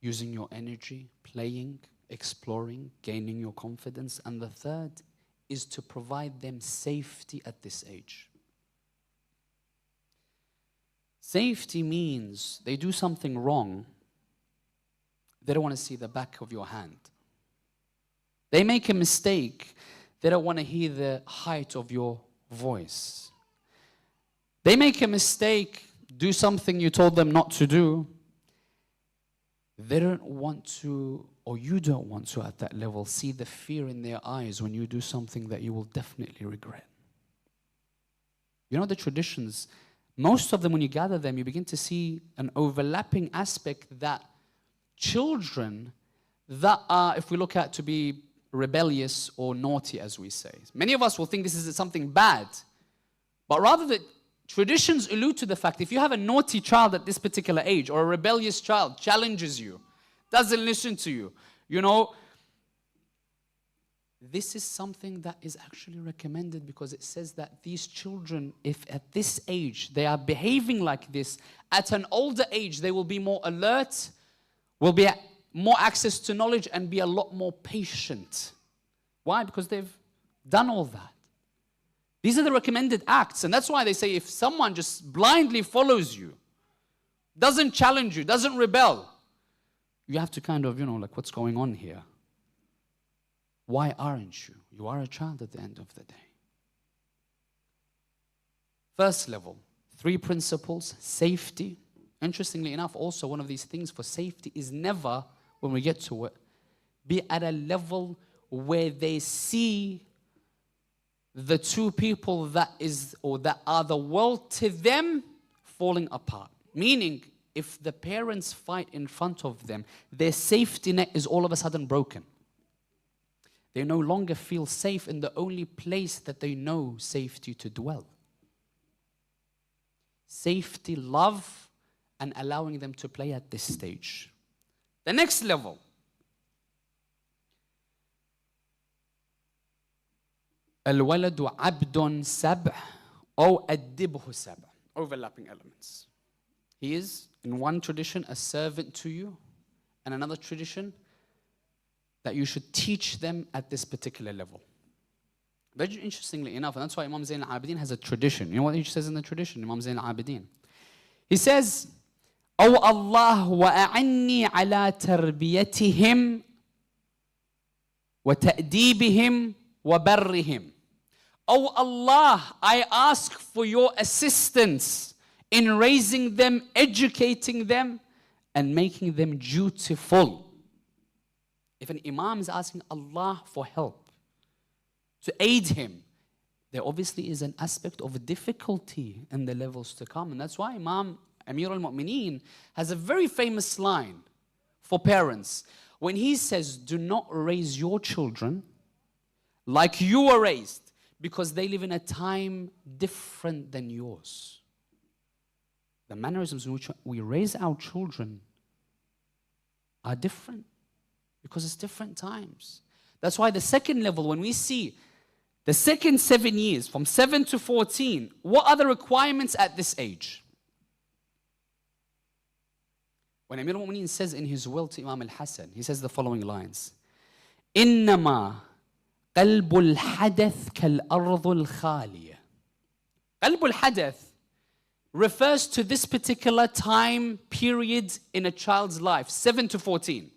[SPEAKER 3] using your energy, playing, exploring, gaining your confidence. And the third is to provide them safety at this age. Safety means they do something wrong, they don't want to see the back of your hand. They make a mistake, they don't want to hear the height of your voice. They make a mistake, do something you told them not to do. They don't want to, or you don't want to at that level, see the fear in their eyes when you do something that you will definitely regret. The traditions, most of them, when you gather them, you begin to see an overlapping aspect that children that are, if we look at to be rebellious or naughty, as we say. Many of us will think this is something bad, but rather that traditions allude to the fact if you have a naughty child at this particular age or a rebellious child challenges you, doesn't listen to you, this is something that is actually recommended because it says that these children, if at this age they are behaving like this, at an older age they will be more alert, will be more access to knowledge and be a lot more patient. Why? Because they've done all that. These are the recommended acts, and that's why they say if someone just blindly follows you, doesn't challenge you, doesn't rebel, you have to kind of, what's going on here? Why aren't you? You are a child at the end of the day. First level, 3 principles, safety. Interestingly enough, also one of these things for safety is never, when we get to it, be at a level where they see the two people that are the world to them falling apart. Meaning, if the parents fight in front of them, their safety net is all of a sudden broken. They no longer feel safe in the only place that they know safety to dwell. Safety, love, and allowing them to play at this stage. The next level. الولد عبد سبع أو أدبه سبع. Overlapping elements. He is, in one tradition, a servant to you, and another tradition, that you should teach them at this particular level. Very interestingly enough, and that's why Imam Zayn al-Abidin has a tradition. You know what he says in the tradition, Imam Zayn al-Abidin? He says, أو الله وأعني على تربيتهم وتأديبهم وبرهم. Oh Allah, I ask for your assistance in raising them, educating them, and making them dutiful. If an imam is asking Allah for help, to aid him, there obviously is an aspect of difficulty in the levels to come. And that's why Imam Amir al-Mu'mineen has a very famous line for parents. When he says, do not raise your children like you were raised, because they live in a time different than yours. the mannerisms in which we raise our children are different because it's different times. That's why the second level, when we see the second 7 years, from 7 to 14, what are the requirements at this age? When Amir al-Mu'mineen says in his will to Imam al-Hassan, he says the following lines: إِنَّمَا قَلْبُ الْحَدَثْ كَالْأَرْضُ الْخَالِيَةِ. قَلْبُ الْحَدَث refers to this particular time period in a child's life, 7 to 14.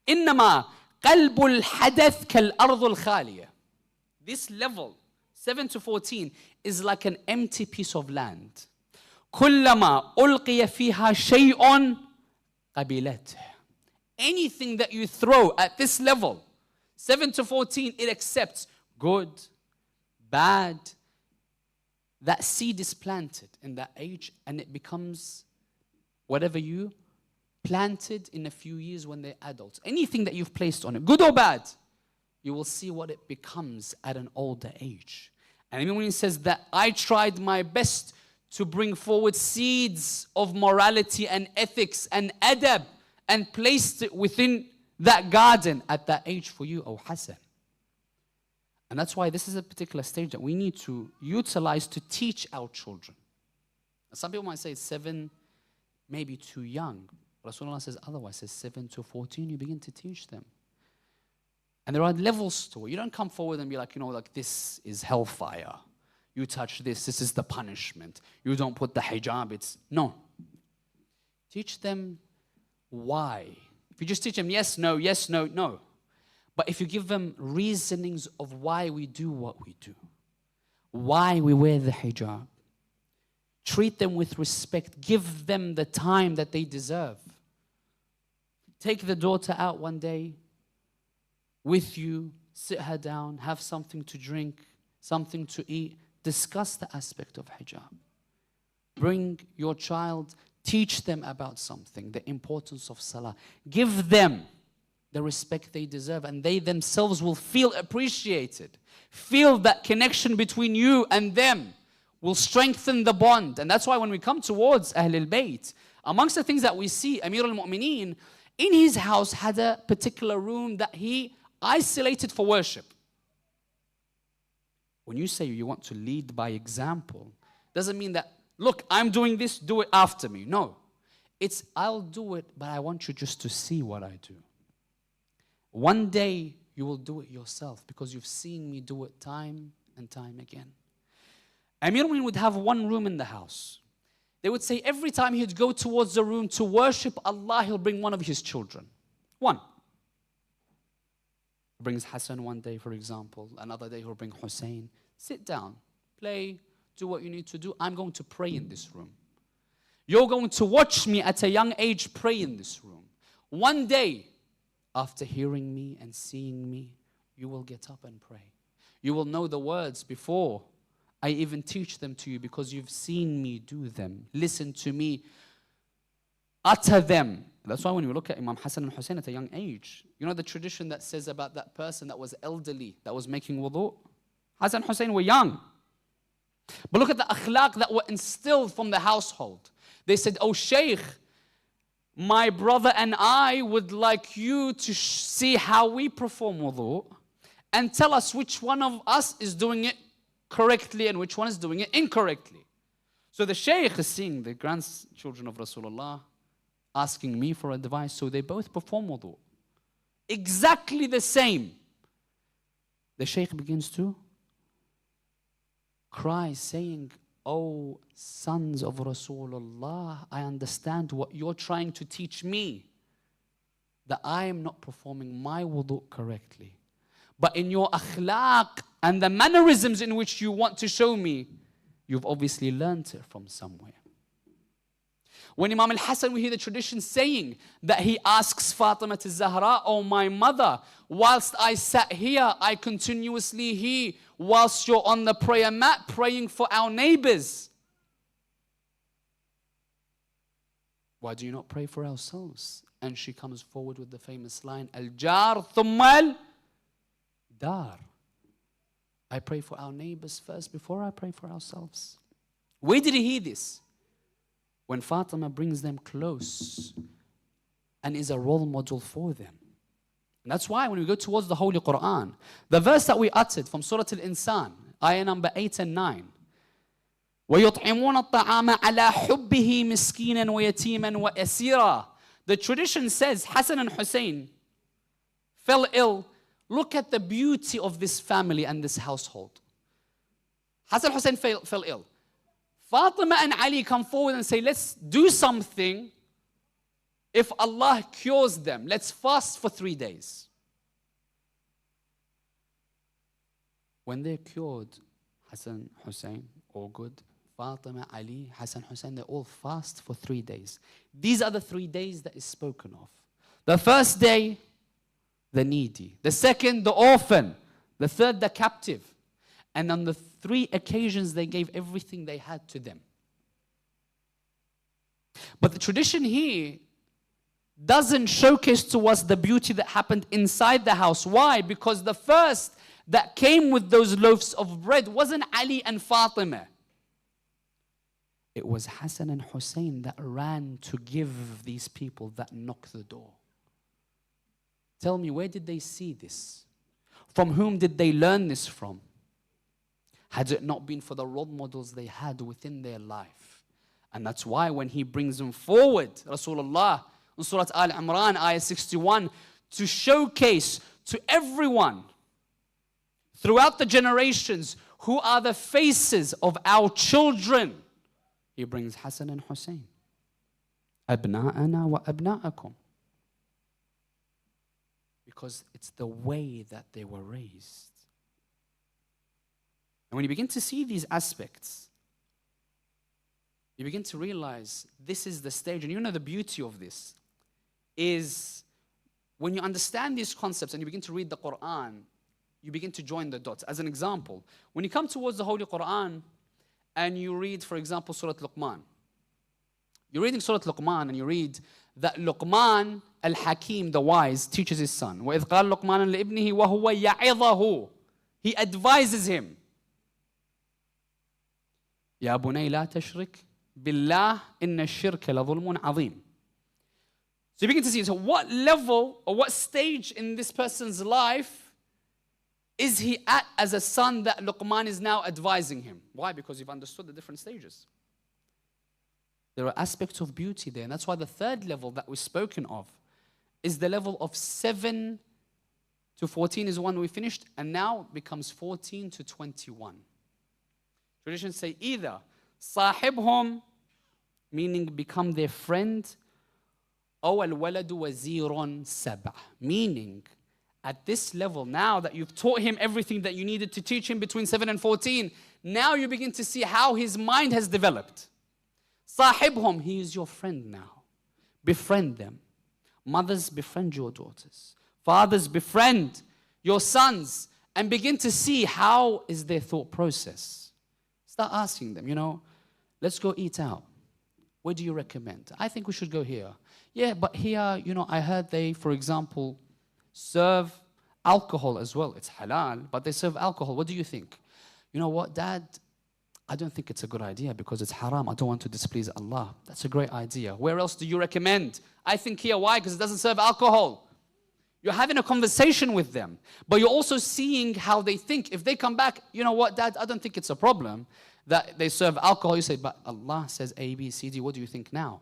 [SPEAKER 3] إِنَّمَا قَلْبُ الْحَدَثْ كَالْأَرْضُ الْخَالِيَةِ. This level, 7 to 14, is like an empty piece of land. كُلَّمَا أُلْقِيَ فِيهَا شَيْءٌ قَبِلَتْهُ. Anything that you throw at this level, 7 to 14, it accepts good, bad. That seed is planted in that age and it becomes whatever you planted in a few years when they're adults. Anything that you've placed on it, good or bad, you will see what it becomes at an older age. And even when he says that I tried my best to bring forward seeds of morality and ethics and adab and placed it within that garden at that age for you, O Hassan. And that's why this is a particular stage that we need to utilize to teach our children. Some people might say 7, maybe too young. Rasulullah says otherwise, says 7 to 14, you begin to teach them. And there are levels to it. You don't come forward and be like, like this is hellfire. You touch this, this is the punishment. You don't put the hijab, no. Teach them why. If you just teach them yes, no, no. But if you give them reasonings of why we do what we do, why we wear the hijab, treat them with respect, give them the time that they deserve. Take the daughter out one day with you, sit her down, have something to drink, something to eat, discuss the aspect of hijab. Bring your child, teach them about something, the importance of salah. Give them the respect they deserve, and they themselves will feel appreciated. Feel that connection between you and them will strengthen the bond. And that's why when we come towards Ahlul Bayt, amongst the things that we see, Amir al-Mu'mineen in his house had a particular room that he isolated for worship. When you say you want to lead by example, doesn't mean that, look, I'm doing this, do it after me. No. It's, I'll do it, but I want you just to see what I do. One day, you will do it yourself because you've seen me do it time and time again. Amir al-Mu'mineen would have one room in the house. They would say every time he'd go towards the room to worship Allah, he'll bring one of his children. One. He brings Hassan one day, for example. Another day, he'll bring Hussein. Sit down, play, do what you need to do. I'm going to pray in this room. You're going to watch me at a young age pray in this room. One day, after hearing me and seeing me, you will get up and pray. You will know the words before I even teach them to you because you've seen me do them. Listen to me. Utter them. That's why when we look at Imam Hassan and Hussein at a young age, you know the tradition that says about that person that was elderly, that was making wudu? Hassan and Hussein were young. But look at the akhlaq that were instilled from the household. They said, oh Shaykh, my brother and I would like you to see how we perform wudu and tell us which one of us is doing it correctly and which one is doing it incorrectly. So the Shaykh is seeing the grandchildren of Rasulullah asking me for advice, so they both perform wudu. Exactly the same. The Shaykh begins to cry, saying, oh, sons of Rasulullah, I understand what you're trying to teach me, that I am not performing my wudu correctly. But in your akhlaq and the mannerisms in which you want to show me, you've obviously learnt it from somewhere. When Imam al-Hassan, we hear the tradition saying that he asks Fatima al-Zahra, oh my mother, whilst I sat here, I continuously hear, whilst you're on the prayer mat praying for our neighbors. Why do you not pray for ourselves? And she comes forward with the famous line, Al-Jar thumma al-Dar. I pray for our neighbors first before I pray for ourselves. Where did he hear this? when Fatima brings them close and is a role model for them. And that's why when we go towards the Holy Qur'an, the verse that we uttered from Surah Al-Insan, ayah number 8 and 9, وَيُطْعِمُونَ الطَّعَامَ عَلَى حُبِّهِ مِسْكِينًا وَيَتِيمًا وَأَسِيرًا. The tradition says Hassan and Hussein fell ill. Look at the beauty of this family and this household. Hassan and Hussein fell ill. Fatima and Ali come forward and say, let's do something. If Allah cures them, let's fast for 3 days. When they're cured, Hassan, Hussein, all good. Fatima, Ali, Hassan, Hussein, they all fast for 3 days. These are the 3 days that is spoken of. The first day, the needy. The second, the orphan. The third, the captive. And on the 3 occasions, they gave everything they had to them. But the tradition here doesn't showcase to us the beauty that happened inside the house. Why? Because the first that came with those loaves of bread wasn't Ali and Fatima. It was Hassan and Hussein that ran to give these people that knocked the door. Tell me, where did they see this? From whom did they learn this from? Had it not been for the role models they had within their life. And that's why when he brings them forward, Rasulullah, in Surah Al-Imran, ayah 61, to showcase to everyone throughout the generations who are the faces of our children, he brings Hassan and Hussein. أبناءنا وأبناءكم. Because it's the way that they were raised. And when you begin to see these aspects, you begin to realize this is the stage. And you know the beauty of this is when you understand these concepts and you begin to read the Qur'an, you begin to join the dots. As an example, when you come towards the Holy Qur'an and you read, for example, Surah Luqman. You're reading Surah Luqman and you read that Luqman al-Hakim, the wise, teaches his son. وَإِذْ قَالَ لُقْمَانًا لِإِبْنِهِ وَهُوَ يَعِظَهُ. He advises him. يَا بُنَيْ لَا تَشْرِكْ بِاللَّهِ إِنَّ الشِّرْكَ لَظُلْمٌ عَظِيمٌ. So you begin to see, so what level or what stage in this person's life is he at as a son that Luqman is now advising him? Why? Because you've understood the different stages. There are aspects of beauty there. And that's why the third level that we've spoken of is the level of 7 to 14 is the one we finished. And now it becomes 14 to 21. Traditions say either صاحبهم, meaning become their friend, أو الولد وزير سبع, meaning at this level, now that you've taught him everything that you needed to teach him between 7 and 14, now you begin to see how his mind has developed. صاحبهم, he is your friend now. Befriend them. Mothers, befriend your daughters. Fathers, befriend your sons. And begin to see how is their thought process. Start asking them, let's go eat out. Where do you recommend? I think we should go here. Yeah, but here, I heard they, for example, serve alcohol as well. It's halal, but they serve alcohol. What do you think? You know what, Dad? I don't think it's a good idea because it's haram. I don't want to displease Allah. That's a great idea. Where else do you recommend? I think here. Why? Because it doesn't serve alcohol. You're having a conversation with them, but you're also seeing how they think. If they come back, you know what, Dad? I don't think it's a problem that they serve alcohol. You say, but Allah says A, B, C, D. What do you think now?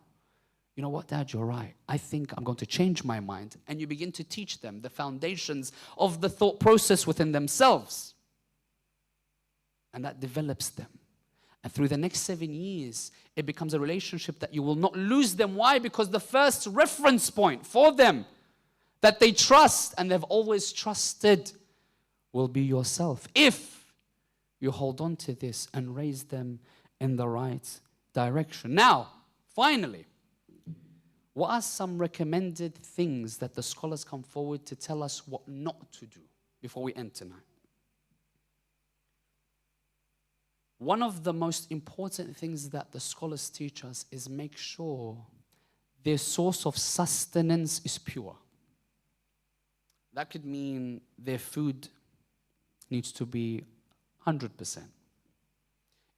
[SPEAKER 3] You know what, Dad? You're right. I think I'm going to change my mind. And you begin to teach them the foundations of the thought process within themselves. And that develops them. And through the next 7 years, it becomes a relationship that you will not lose them. Why? Because the first reference point for them that they trust and they've always trusted will be yourself. If you hold on to this and raise them in the right direction. Now, finally, what are some recommended things that the scholars come forward to tell us what not to do before we end tonight? One of the most important things that the scholars teach us is make sure their source of sustenance is pure. That could mean their food needs to be 100%.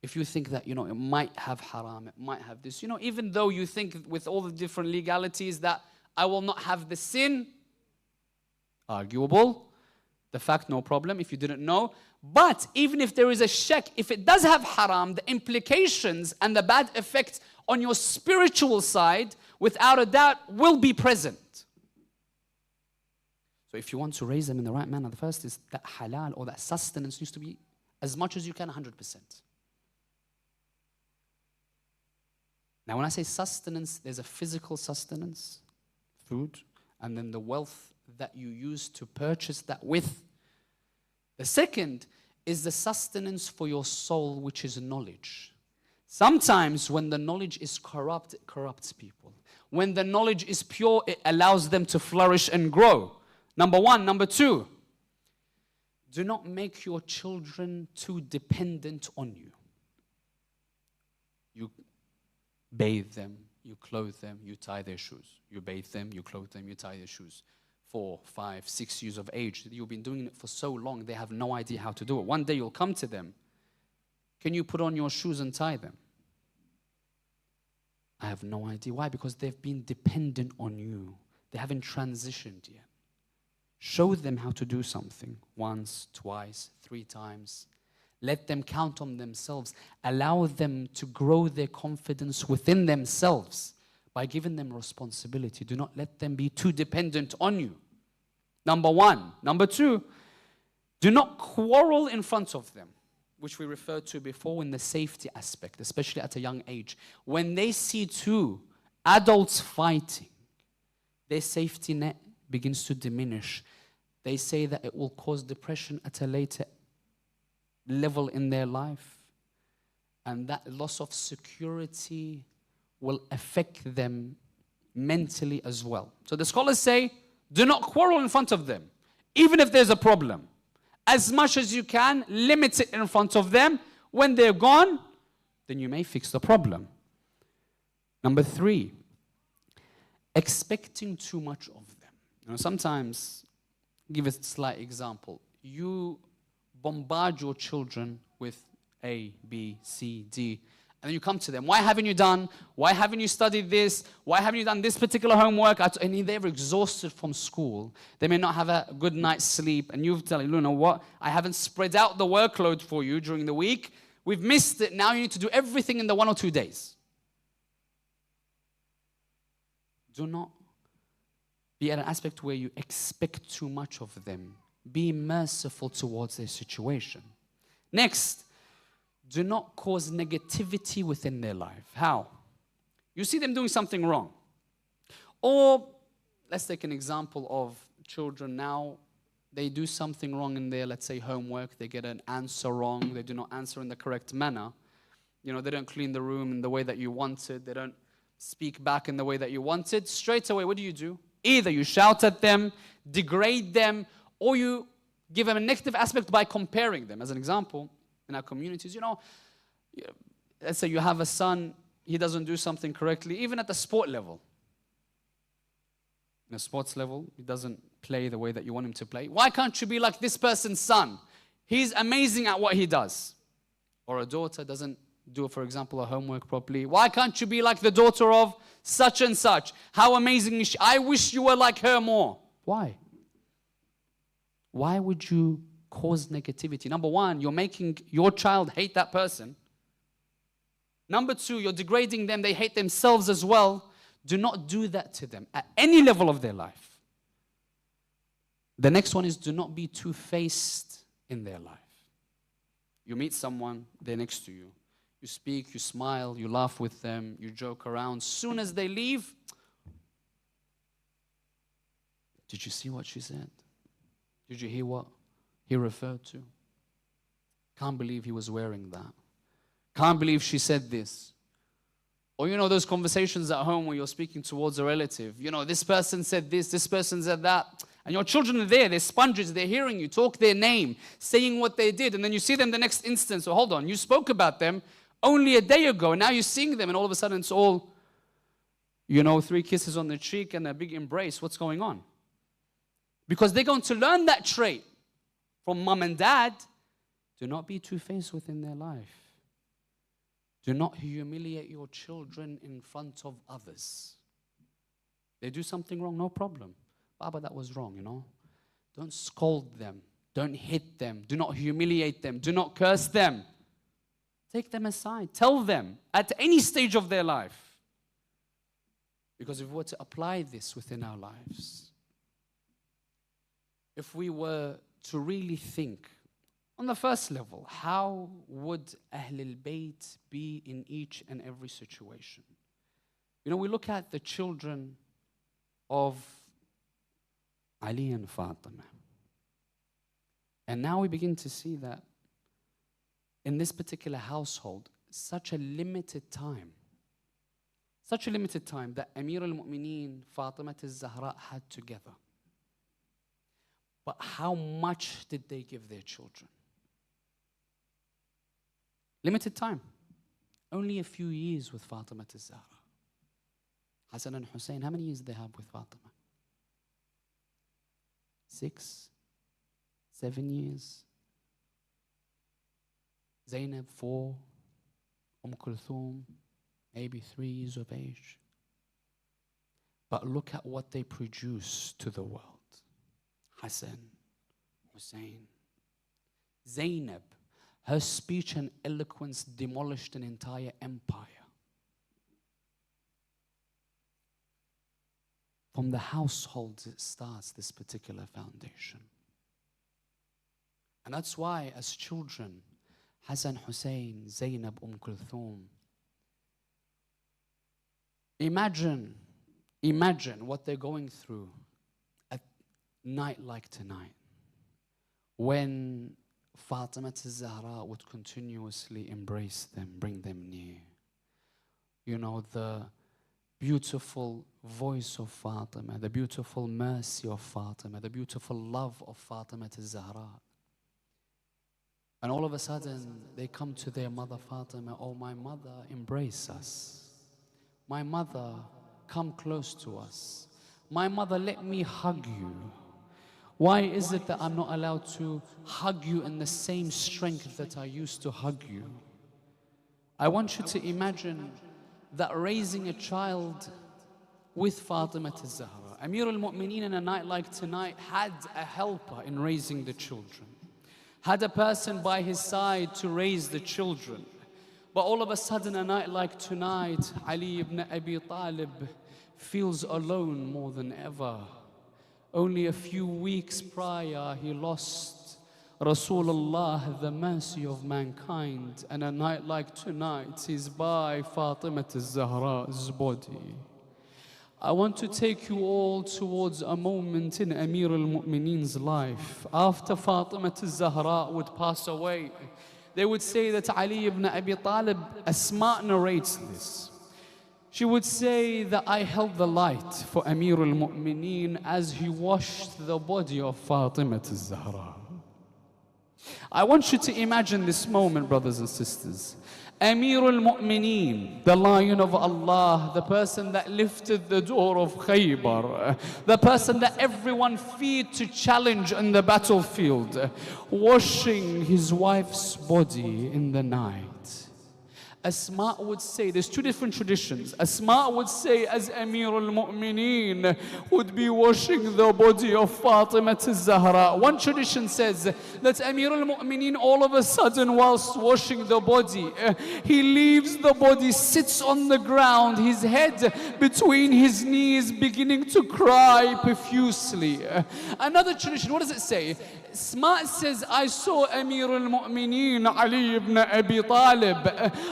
[SPEAKER 3] if you think that, it might have haram, it might have this, even though you think with all the different legalities that I will not have the sin, arguable. The fact, no problem, if you didn't know. But even if there is a shak, if it does have haram, the implications and the bad effects on your spiritual side, without a doubt, will be present. So if you want to raise them in the right manner, the first is that halal or that sustenance needs to be as much as you can, 100%. Now when I say sustenance, there's a physical sustenance, food, and then the wealth that you use to purchase that with. The second is the sustenance for your soul, which is knowledge. Sometimes when the knowledge is corrupt, it corrupts people. When the knowledge is pure, it allows them to flourish and grow. Number one. Number two, do not make your children too dependent on you. You bathe them, you clothe them, you tie their shoes. You bathe them, you clothe them, you tie their shoes. 4, 5, 6 years of age. You've been doing it for so long, they have no idea how to do it. One day you'll come to them. Can you put on your shoes and tie them? I have no idea. Why? Because they've been dependent on you. They haven't transitioned yet. Show them how to do something once, twice, 3 times. Let them count on themselves. Allow them to grow their confidence within themselves by giving them responsibility. Do not let them be too dependent on you. Number one. Number two, do not quarrel in front of them, which we referred to before in the safety aspect, especially at a young age. When they see 2 adults fighting, their safety net begins to diminish. They say that it will cause depression at a later level in their life. And that loss of security will affect them mentally as well. So the scholars say, do not quarrel in front of them, even if there's a problem. As much as you can, limit it in front of them. When they're gone, then you may fix the problem. Number 3, expecting too much of them. Sometimes, give a slight example. You bombard your children with A, B, C, D, and then you come to them. Why haven't you done? Why haven't you studied this? Why haven't you done this particular homework? And they're exhausted from school. They may not have a good night's sleep. And you tell them, you know what? I haven't spread out the workload for you during the week. We've missed it. Now you need to do everything in the 1 or 2 days. Do not be at an aspect where you expect too much of them. Be merciful towards their situation. Next, do not cause negativity within their life. How? You see them doing something wrong. Or, let's take an example of children now. They do something wrong in their, let's say, homework. They get an answer wrong. They do not answer in the correct manner. They don't clean the room in the way that you wanted. They don't speak back in the way that you wanted. Straight away, what do? Either you shout at them, degrade them, or you give them a negative aspect by comparing them. As an example, in our communities, let's say you have a son, he doesn't do something correctly, even at the sport level. In a sports level, he doesn't play the way that you want him to play. Why can't you be like this person's son? He's amazing at what he does. Or a daughter doesn't do, for example, a homework properly. Why can't you be like the daughter of such and such? How amazing is she? I wish you were like her more. Why? Why would you cause negativity? Number 1, you're making your child hate that person. Number 2, you're degrading them. They hate themselves as well. Do not do that to them at any level of their life. The next one is do not be two-faced in their life. You meet someone, they're next to you. You speak, you smile, you laugh with them, you joke around. Soon as they leave, did you see what she said? Did you hear what he referred to? Can't believe he was wearing that. Can't believe she said this. Or those conversations at home where you're speaking towards a relative. This person said this person said that. And your children are there, they're sponges, they're hearing you talk their name, saying what they did. And then you see them the next instant. So hold on, you spoke about them only a day ago. And now you're seeing them and all of a sudden it's all, 3 kisses on the cheek and a big embrace. What's going on? Because they're going to learn that trait from mom and dad. Do not be two-faced within their life. Do not humiliate your children in front of others. They do something wrong, no problem. Baba, that was wrong, you know. Don't scold them. Don't hit them. Do not humiliate them. Do not curse them. Take them aside. Tell them at any stage of their life. Because if we were to apply this within our lives, if we were to really think on the first level, how would Ahlul Bayt be in each and every situation? You know, we look at the children of Ali and Fatima. And now we begin to see that in this particular household, such a limited time that Amir al-Mu'mineen, Fatima al-Zahra had together. But how much did they give their children? Limited time. Only a few years with Fatima al-Zahra. Hassan and Hussein, how many years did they have with Fatima? 6, 7 years. Zainab, 4. Kulthum, maybe 3 years of age. But look at what they produce to the world. Hassan, Hussein. Zainab, her speech and eloquence demolished an entire empire. From the household it starts, this particular foundation. And that's why as children, Hassan, Hussein, Zainab, Kulthum, imagine what they're going through at night like tonight, when Fatima al-Zahra would continuously embrace them, bring them near. You know, the beautiful voice of Fatima, the beautiful mercy of Fatima, the beautiful love of Fatima al-Zahra. And all of a sudden, they come to their mother Fatima, oh my mother, embrace us. My mother, come close to us. My mother, let me hug you. Why is it that I'm not allowed to hug you in the same strength that I used to hug you? I want you to imagine that raising a child with Fatima al-Zahra. Amir al-Mu'mineen in a night like tonight had a helper in raising the children. Had a person by his side to raise the children. But all of a sudden, a night like tonight, Ali ibn Abi Talib feels alone more than ever. Only a few weeks prior, he lost Rasulullah, the mercy of mankind. And a night like tonight, he's by Fatima al-Zahra's body. I want to take you all towards a moment in Amir al-Mu'mineen's life. After Fatima al-Zahra would pass away, they would say that Ali ibn Abi Talib, Asma narrates this. She would say that I held the light for Amir al-Mu'mineen as he washed the body of Fatima al-Zahra. I want you to imagine this moment, brothers and sisters. Amir al-Mu'mineen, the Lion of Allah, the person that lifted the door of Khaybar, the person that everyone feared to challenge in the battlefield, washing his wife's body in the night. Asma would say, there's two different traditions. Asma would say, as Amir al-Mu'mineen would be washing the body of Fatima al-Zahra. One tradition says that Amir al-Mu'mineen all of a sudden, whilst washing the body, he leaves the body, sits on the ground, his head between his knees, beginning to cry profusely. Another tradition, what does it say? Asma says, I saw Amir al-Mu'mineen Ali ibn Abi Talib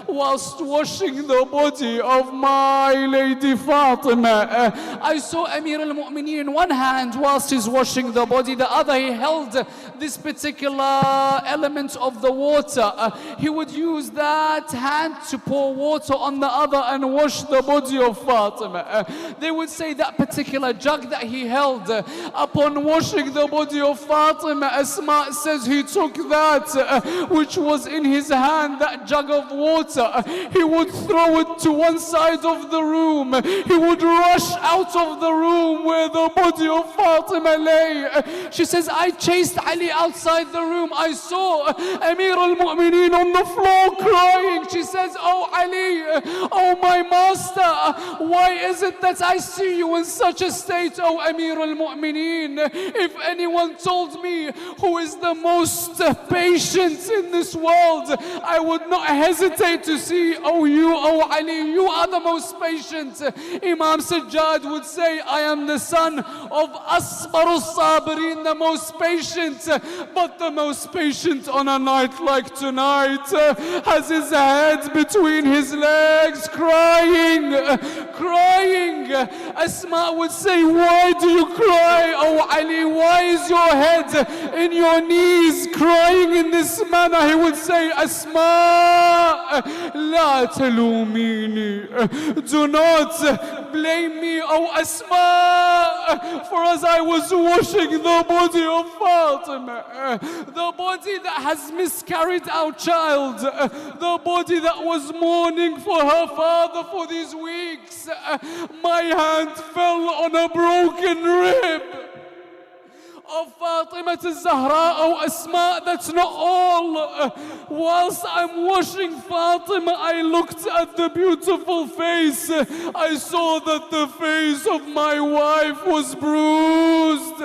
[SPEAKER 3] whilst washing the body of my lady Fatima. I saw Amir al-Mu'mineen in one hand whilst he's washing the body, the other he held this particular element of the water. He would use that hand to pour water on the other and wash the body of Fatima. They would say that particular jug that he held, upon washing the body of Fatima, Asma says he took that which was in his hand, that jug of water, master, he would throw it to one side of the room. He would rush out of the room where the body of Fatima lay. She says, I chased Ali outside the room. I saw Amir al-Mu'mineen on the floor crying. She says, oh Ali, oh my master, why is it that I see you in such a state, oh Amir al-Mu'mineen? If anyone told me who is the most patient in this world, I would not hesitate to see, oh you, oh Ali, you are the most patient. Imam Sajjad would say, I am the son of Asbar al-Sabirin, the most patient, but the most patient on a night like tonight has his head between his legs crying. Asma would say, why do you cry, oh Ali? Why is your head in your knees crying in this manner? He would say, Asma, la talumini, do not blame me, oh Asma, for as I was washing the body of Fatima, the body that has miscarried our child, the body that was mourning for her father for these weeks, my hand fell on a broken rib of Fatima al-Zahra, oh Asma. That's not all. Whilst I'm washing Fatima, I looked at the beautiful face. I saw that the face of my wife was bruised.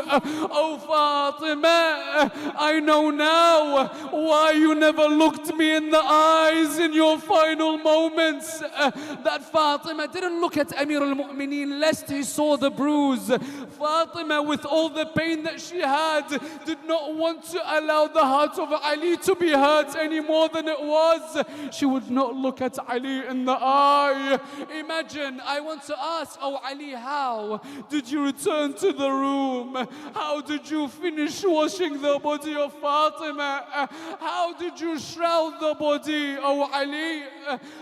[SPEAKER 3] Oh Fatima, I know now why you never looked me in the eyes in your final moments. That Fatima didn't look at Amir al-Mu'mineen lest he saw the bruise. Fatima, with all the pain that she had, did not want to allow the heart of Ali to be hurt any more than it was. She would not look at Ali in the eye. Imagine, I want to ask, oh Ali, how did you return to the room? How did you finish washing the body of Fatima? How did you shroud the body, oh Ali?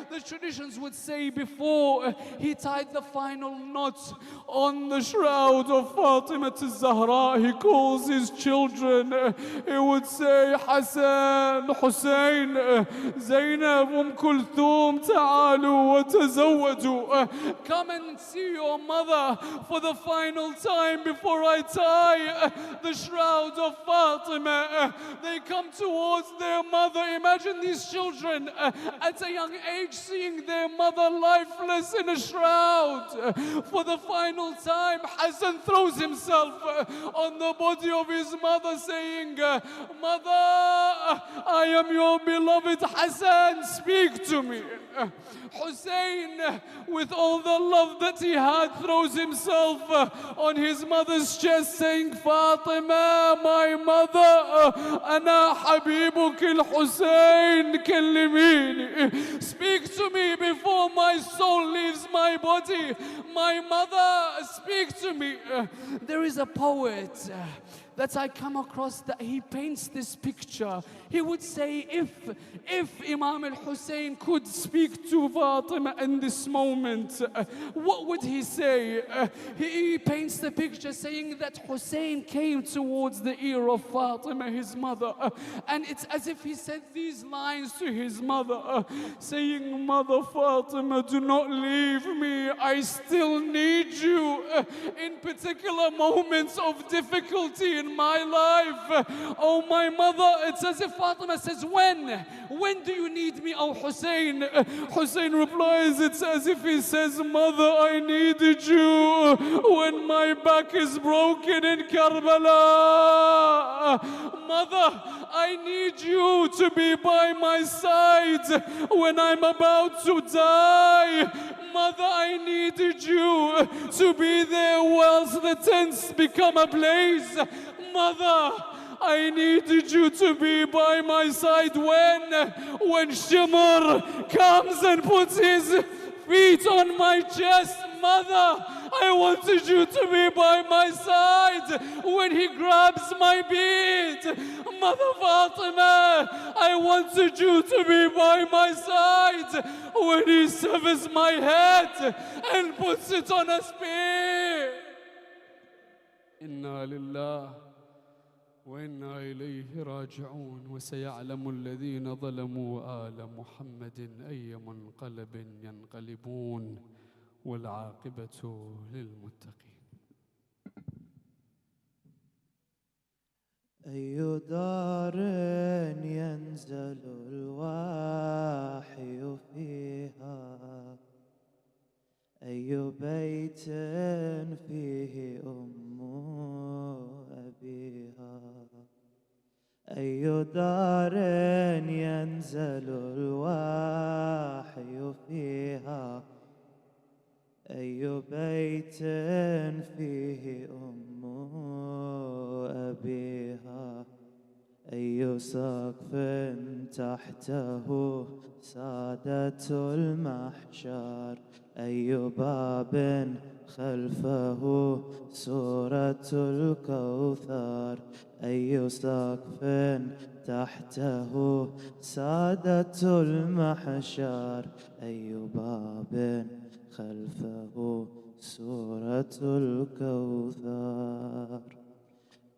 [SPEAKER 3] The traditions would say before he tied the final knot on the shroud of Fatima al-Zahra, he calls his children. He would say, Hassan, Hussein, Zainab, Kulthum, ta'alu wa tazawwaju. Come and see your mother for the final time before I tie the shroud of Fatima. They come towards their mother. Imagine these children at a young age seeing their mother lifeless in a shroud. For the final time, Hassan throws himself on the body of his mother saying, Mother, I am your beloved Hassan, speak to me. Hussein, with all the love that he had, throws himself on his mother's chest saying, Fatima, my mother, Ana Habibuk al-Hussein, kallimini. Speak to me before my soul leaves my body. My mother, speak to me. There is a poet that I come across that he paints this picture. He would say, if Imam al-Hussein could speak to Fatima in this moment, what would he say? He paints the picture saying that Hussein came towards the ear of Fatima, his mother, and it's as if he said these lines to his mother, saying, Mother Fatima, do not leave me. I still need you in particular moments of difficulty in my life. Oh, my mother, it's as if Fatima says, when do you need me, oh Hussein? Hussein replies, it's as if he says, Mother, I needed you when my back is broken in Karbala. Mother, I need you to be by my side when I'm about to die. Mother, I needed you to be there whilst the tents become ablaze. Mother, I needed you to be by my side when Shimr comes and puts his feet on my chest. Mother, I wanted you to be by my side when he grabs my beard. Mother Fatima, I wanted you to be by my side when he severs my head and puts it on a spear. Inna lillah وإنا إليه راجعون. وسيعلم الذين ظلموا آل محمد أي منقلب ينقلبون، والعاقبة للمتقين.
[SPEAKER 4] أي دار ينزل الوحي فيها، أي بيت فيه أم أبيها، أي دار ينزل الوحي فيها، أي بيت فيه أم أبيها، أي سقف تحته سادة المحشر، أي باب خلفه سورة الكوثر، أي سقف تحته سادة المحشر، أي باب خلفه سورة الكوثر.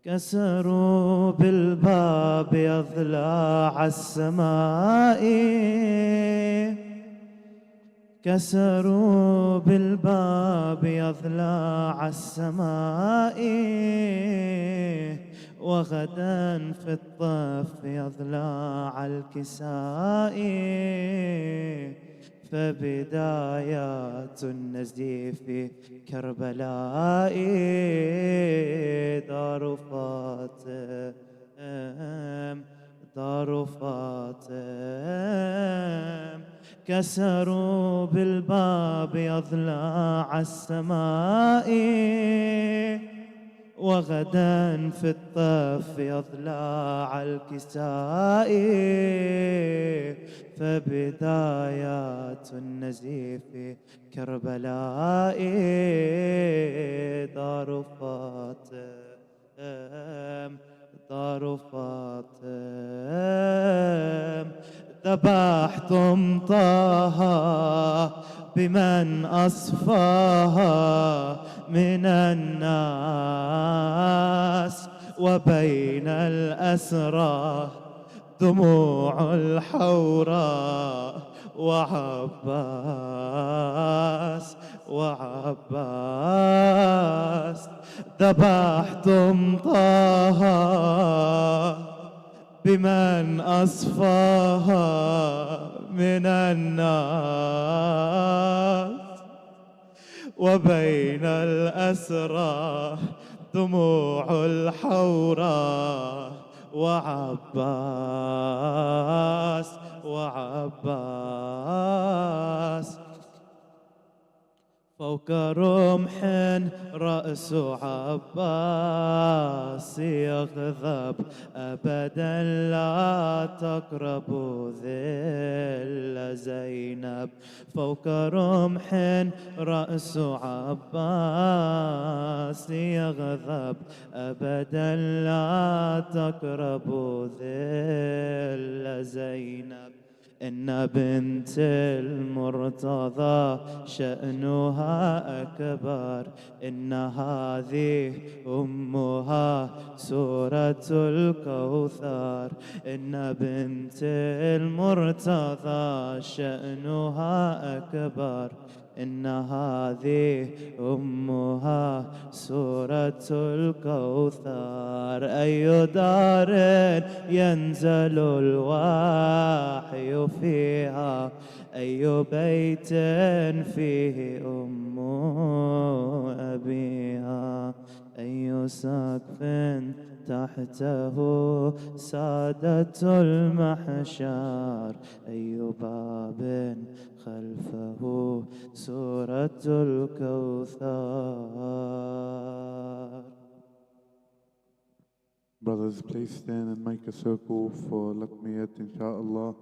[SPEAKER 4] كسروا بالباب أضلاع السماء، كسروا بالباب أضلاع السماء، وغدا في الطف أضلاع الكساء، فبدايات النزيف كربلاء دار فاطم، دار فاطم. كسروا بالباب أضلاع السماء، وغدا في الطف أضلاع الكساء، فبدايات النزيف كربلاء دار فاطم، دار فاطم. ذبحتم طه بمن أصفاها من الناس، وبين الأسرى دموع الحوراء وعباس، وعباس. ذبحتم طه بمن أصفاها من الناس، وبين الأسرى دموع الحوراء وعباس، وعباس. فوق رمح رأس عباس يغضب أبدا لا تقربوا ذل زينب. فوق رمح رأس عباس يغضب أبدا لا تقربوا ذل زينب. إن بنت المرتضى شأنها أكبر، إن هذه أمها سورة الكوثر. إن بنت المرتضى شأنها أكبر، إن هذه أمها سورة الكوثر. أي دار ينزل الوحي فيها، أي بيت فيه أم أبيها، أي سقف تحته سادة المحشر، أي باب خلفه سورة الكوثر.
[SPEAKER 5] Brothers, please stand and make a circle for Latamiyat, inshallah.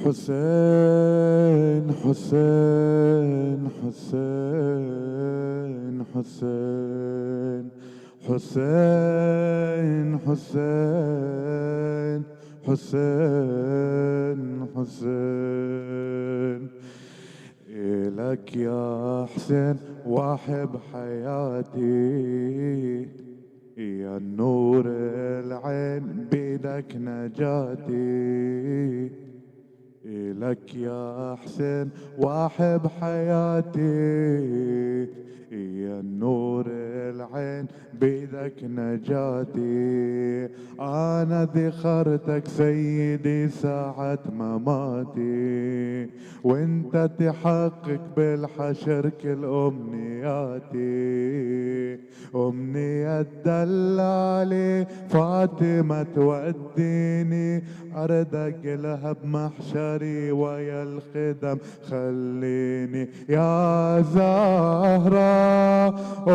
[SPEAKER 5] Hussein, Hussein, Hussein, Hussein, Hussein, Hussein, Hussein, Hussein. لك يا حسين واحب حياتي، يا النور العين بيدك نجاتي. لك يا حسين واحب حياتي، يا النور العين بيدك نجاتي. أنا ذكرتك سيدي ساعة مماتي، وانت تحقق بالحشر كل أمنياتي. أمنية دلالي فاطمة توديني، أردق لها بمحشري ويا الخدم خليني. يا زهرة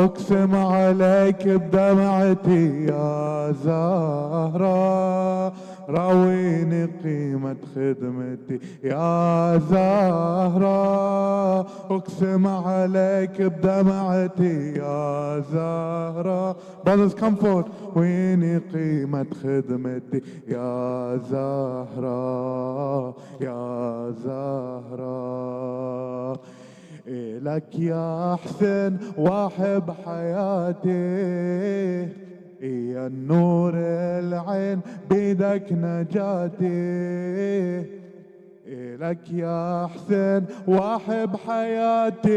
[SPEAKER 5] أقسم عليك بدمعتي، يا زهرة راويني قيمة خدمتي. يا زهرة أقسم عليك بدمعتي، يا زهرة brothers come forward، ويني قيمة خدمتي. يا زهرة يا زهرة لك يا حسين واحب حياتي، يا النور العين بيدك نجاتي. لك يا حسين واحب حياتي،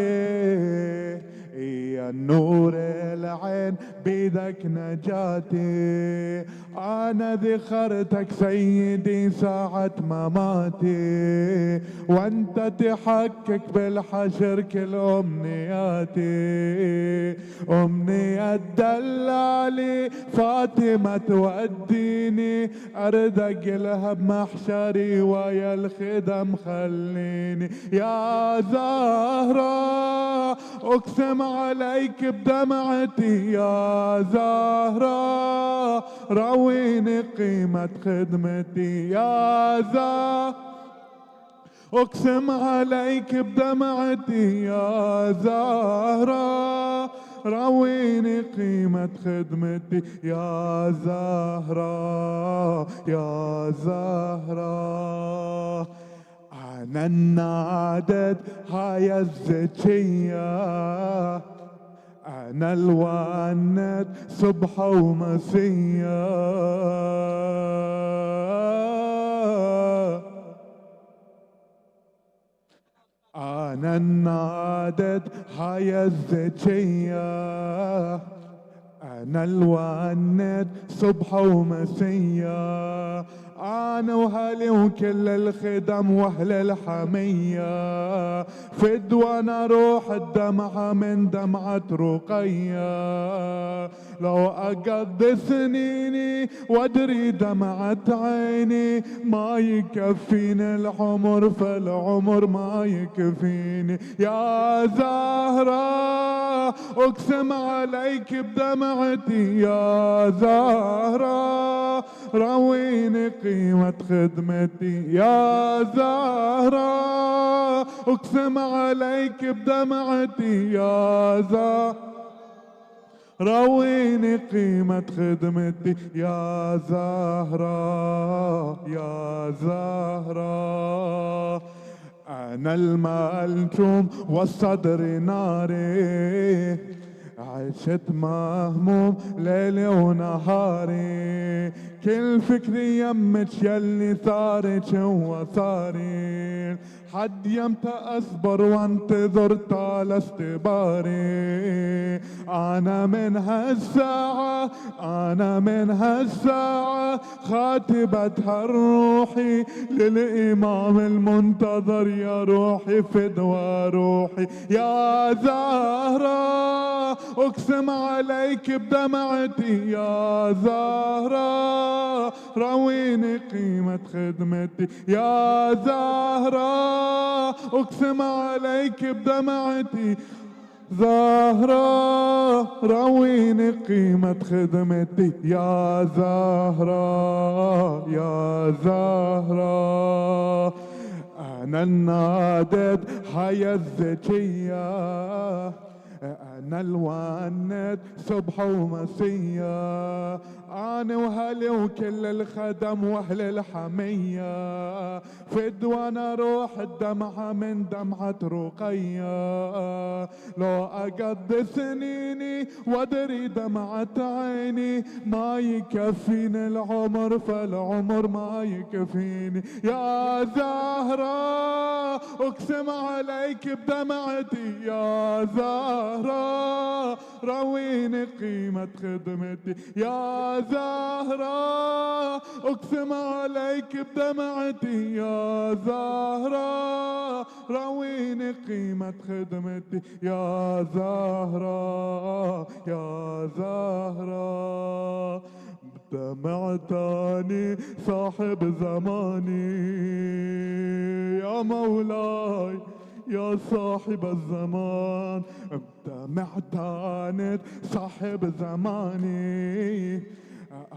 [SPEAKER 5] يا النور العين بيدك نجاتي. أنا ذكرتك سيدي ساعة مماتي، وانت تحقق بالحشر كل أمنياتي. أمنية دلالي فاطمة توديني، أردق لها بمحشري ويا الخدم خليني. يا زهرة أقسم عليك بدمعتي، يا زهرة راويني قيمة خدمتي. يا زهرة أقسم عليك بدمعتي، يا زهرة راويني قيمة خدمتي. يا زهرة يا زهرة أنا النادد هاي الزكية، أنا الواند صبح ومسية. أنا النادد هاي الزكية، أنا الواند صبح ومسية. أنا وهلي وكل الخدم وأهل الحمية، فد وأنا روح الدمعة من دمعة رقية. لو أقضي سنيني وأدري دمعة عيني، ما يكفيني العمر فالعمر ما يكفيني. يا زهرة أقسم عليك بدمعتي، يا زهرة راويني قيمة خدمتي. يا زهرة أقسم عليك بدمعتي، يا زهرة راويني قيمة خدمتي. يا زهرة يا زهرة أنا الملجوم والصدر ناري، عشت مهموم ليلي ونهاري. كل فكري يمك يلي ثارك هو ثاري، حد يمتى أصبر وانتظر طال استباري. أنا من هالساعة أنا من هالساعة خاتبتها الروحي للإمام المنتظر. يا روحي فدوى روحي. يا زهرة أقسم عليك بدمعتي، يا زهرة رويني قيمة خدمتي. يا زهرة أقسم عليك بدمعتي، زهرة رويني قيمة خدمتي. يا زهرة يا زهرة أنا النادد هاي الزكية، أنا الونت صبح ومسية، أنا وهلي وكل الخدم وأهل الحمية، فد وأنا روح الدمعة من دمعة رقية، لو أقضي سنيني وأدري دمعة عيني ما يكفيني العمر، فالعمر ما يكفيني يا زهرة، أقسم عليك بدمعتي يا زهرة، رويني قيمة خدمتي يا زهرة، أقسم عليك بدمعتي يا زهرة، رويني قيمة خدمتي يا زهرة يا زهرة. بدمع تاني صاحب زماني يا مولاي يا صاحب الزمان، بدمع تاني صاحب زماني،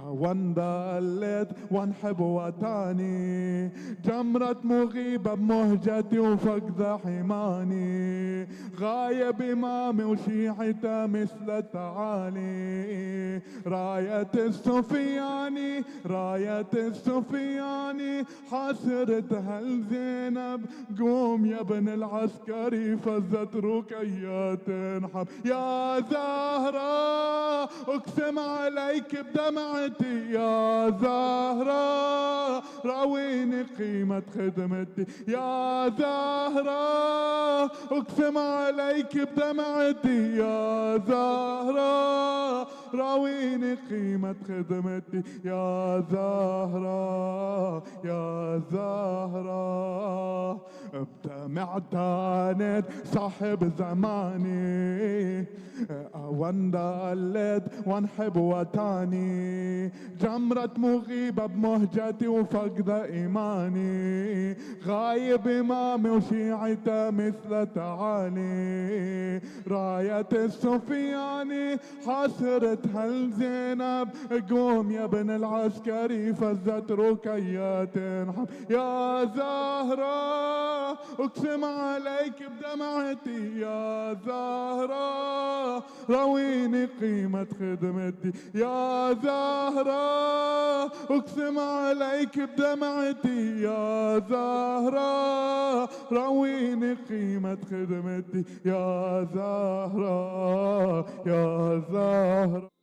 [SPEAKER 5] واندلت وانحب وتاني، جمرة مغيبة بمهجتي وفقد حماني، غايب إمامي وشيعته مثل تعالي، راية السفياني راية السفياني، حاسرتها الزينب قوم يا ابن العسكري، فزت ركيات تنحب يا زهرة، اقسم عليك بدمعتي يا زهرة، راويني قيمة خدمتي يا زهرة، اقسم عليك بدمعتي يا زهرة، راويني قيمة خدمتي يا زهرة يا زهرة. بدمع تانت صاحب زماني، واندلت وانحب وتاني، جمرة مغيبة بمهجتي وفقد إيماني، غايب إمامي وشيعته مثل تعالي، راية السفياني حاسرتها الزينب قوم يا ابن العسكري، فزت ركيات تنحب يا زهرة، اقسم عليك بدمعتي يا زهرة، رويني قيمة خدمتي يا زهرة، اقسم عليك بدمعتي يا زهرة، رويني قيمة خدمتي يا زهرة يا زهرة.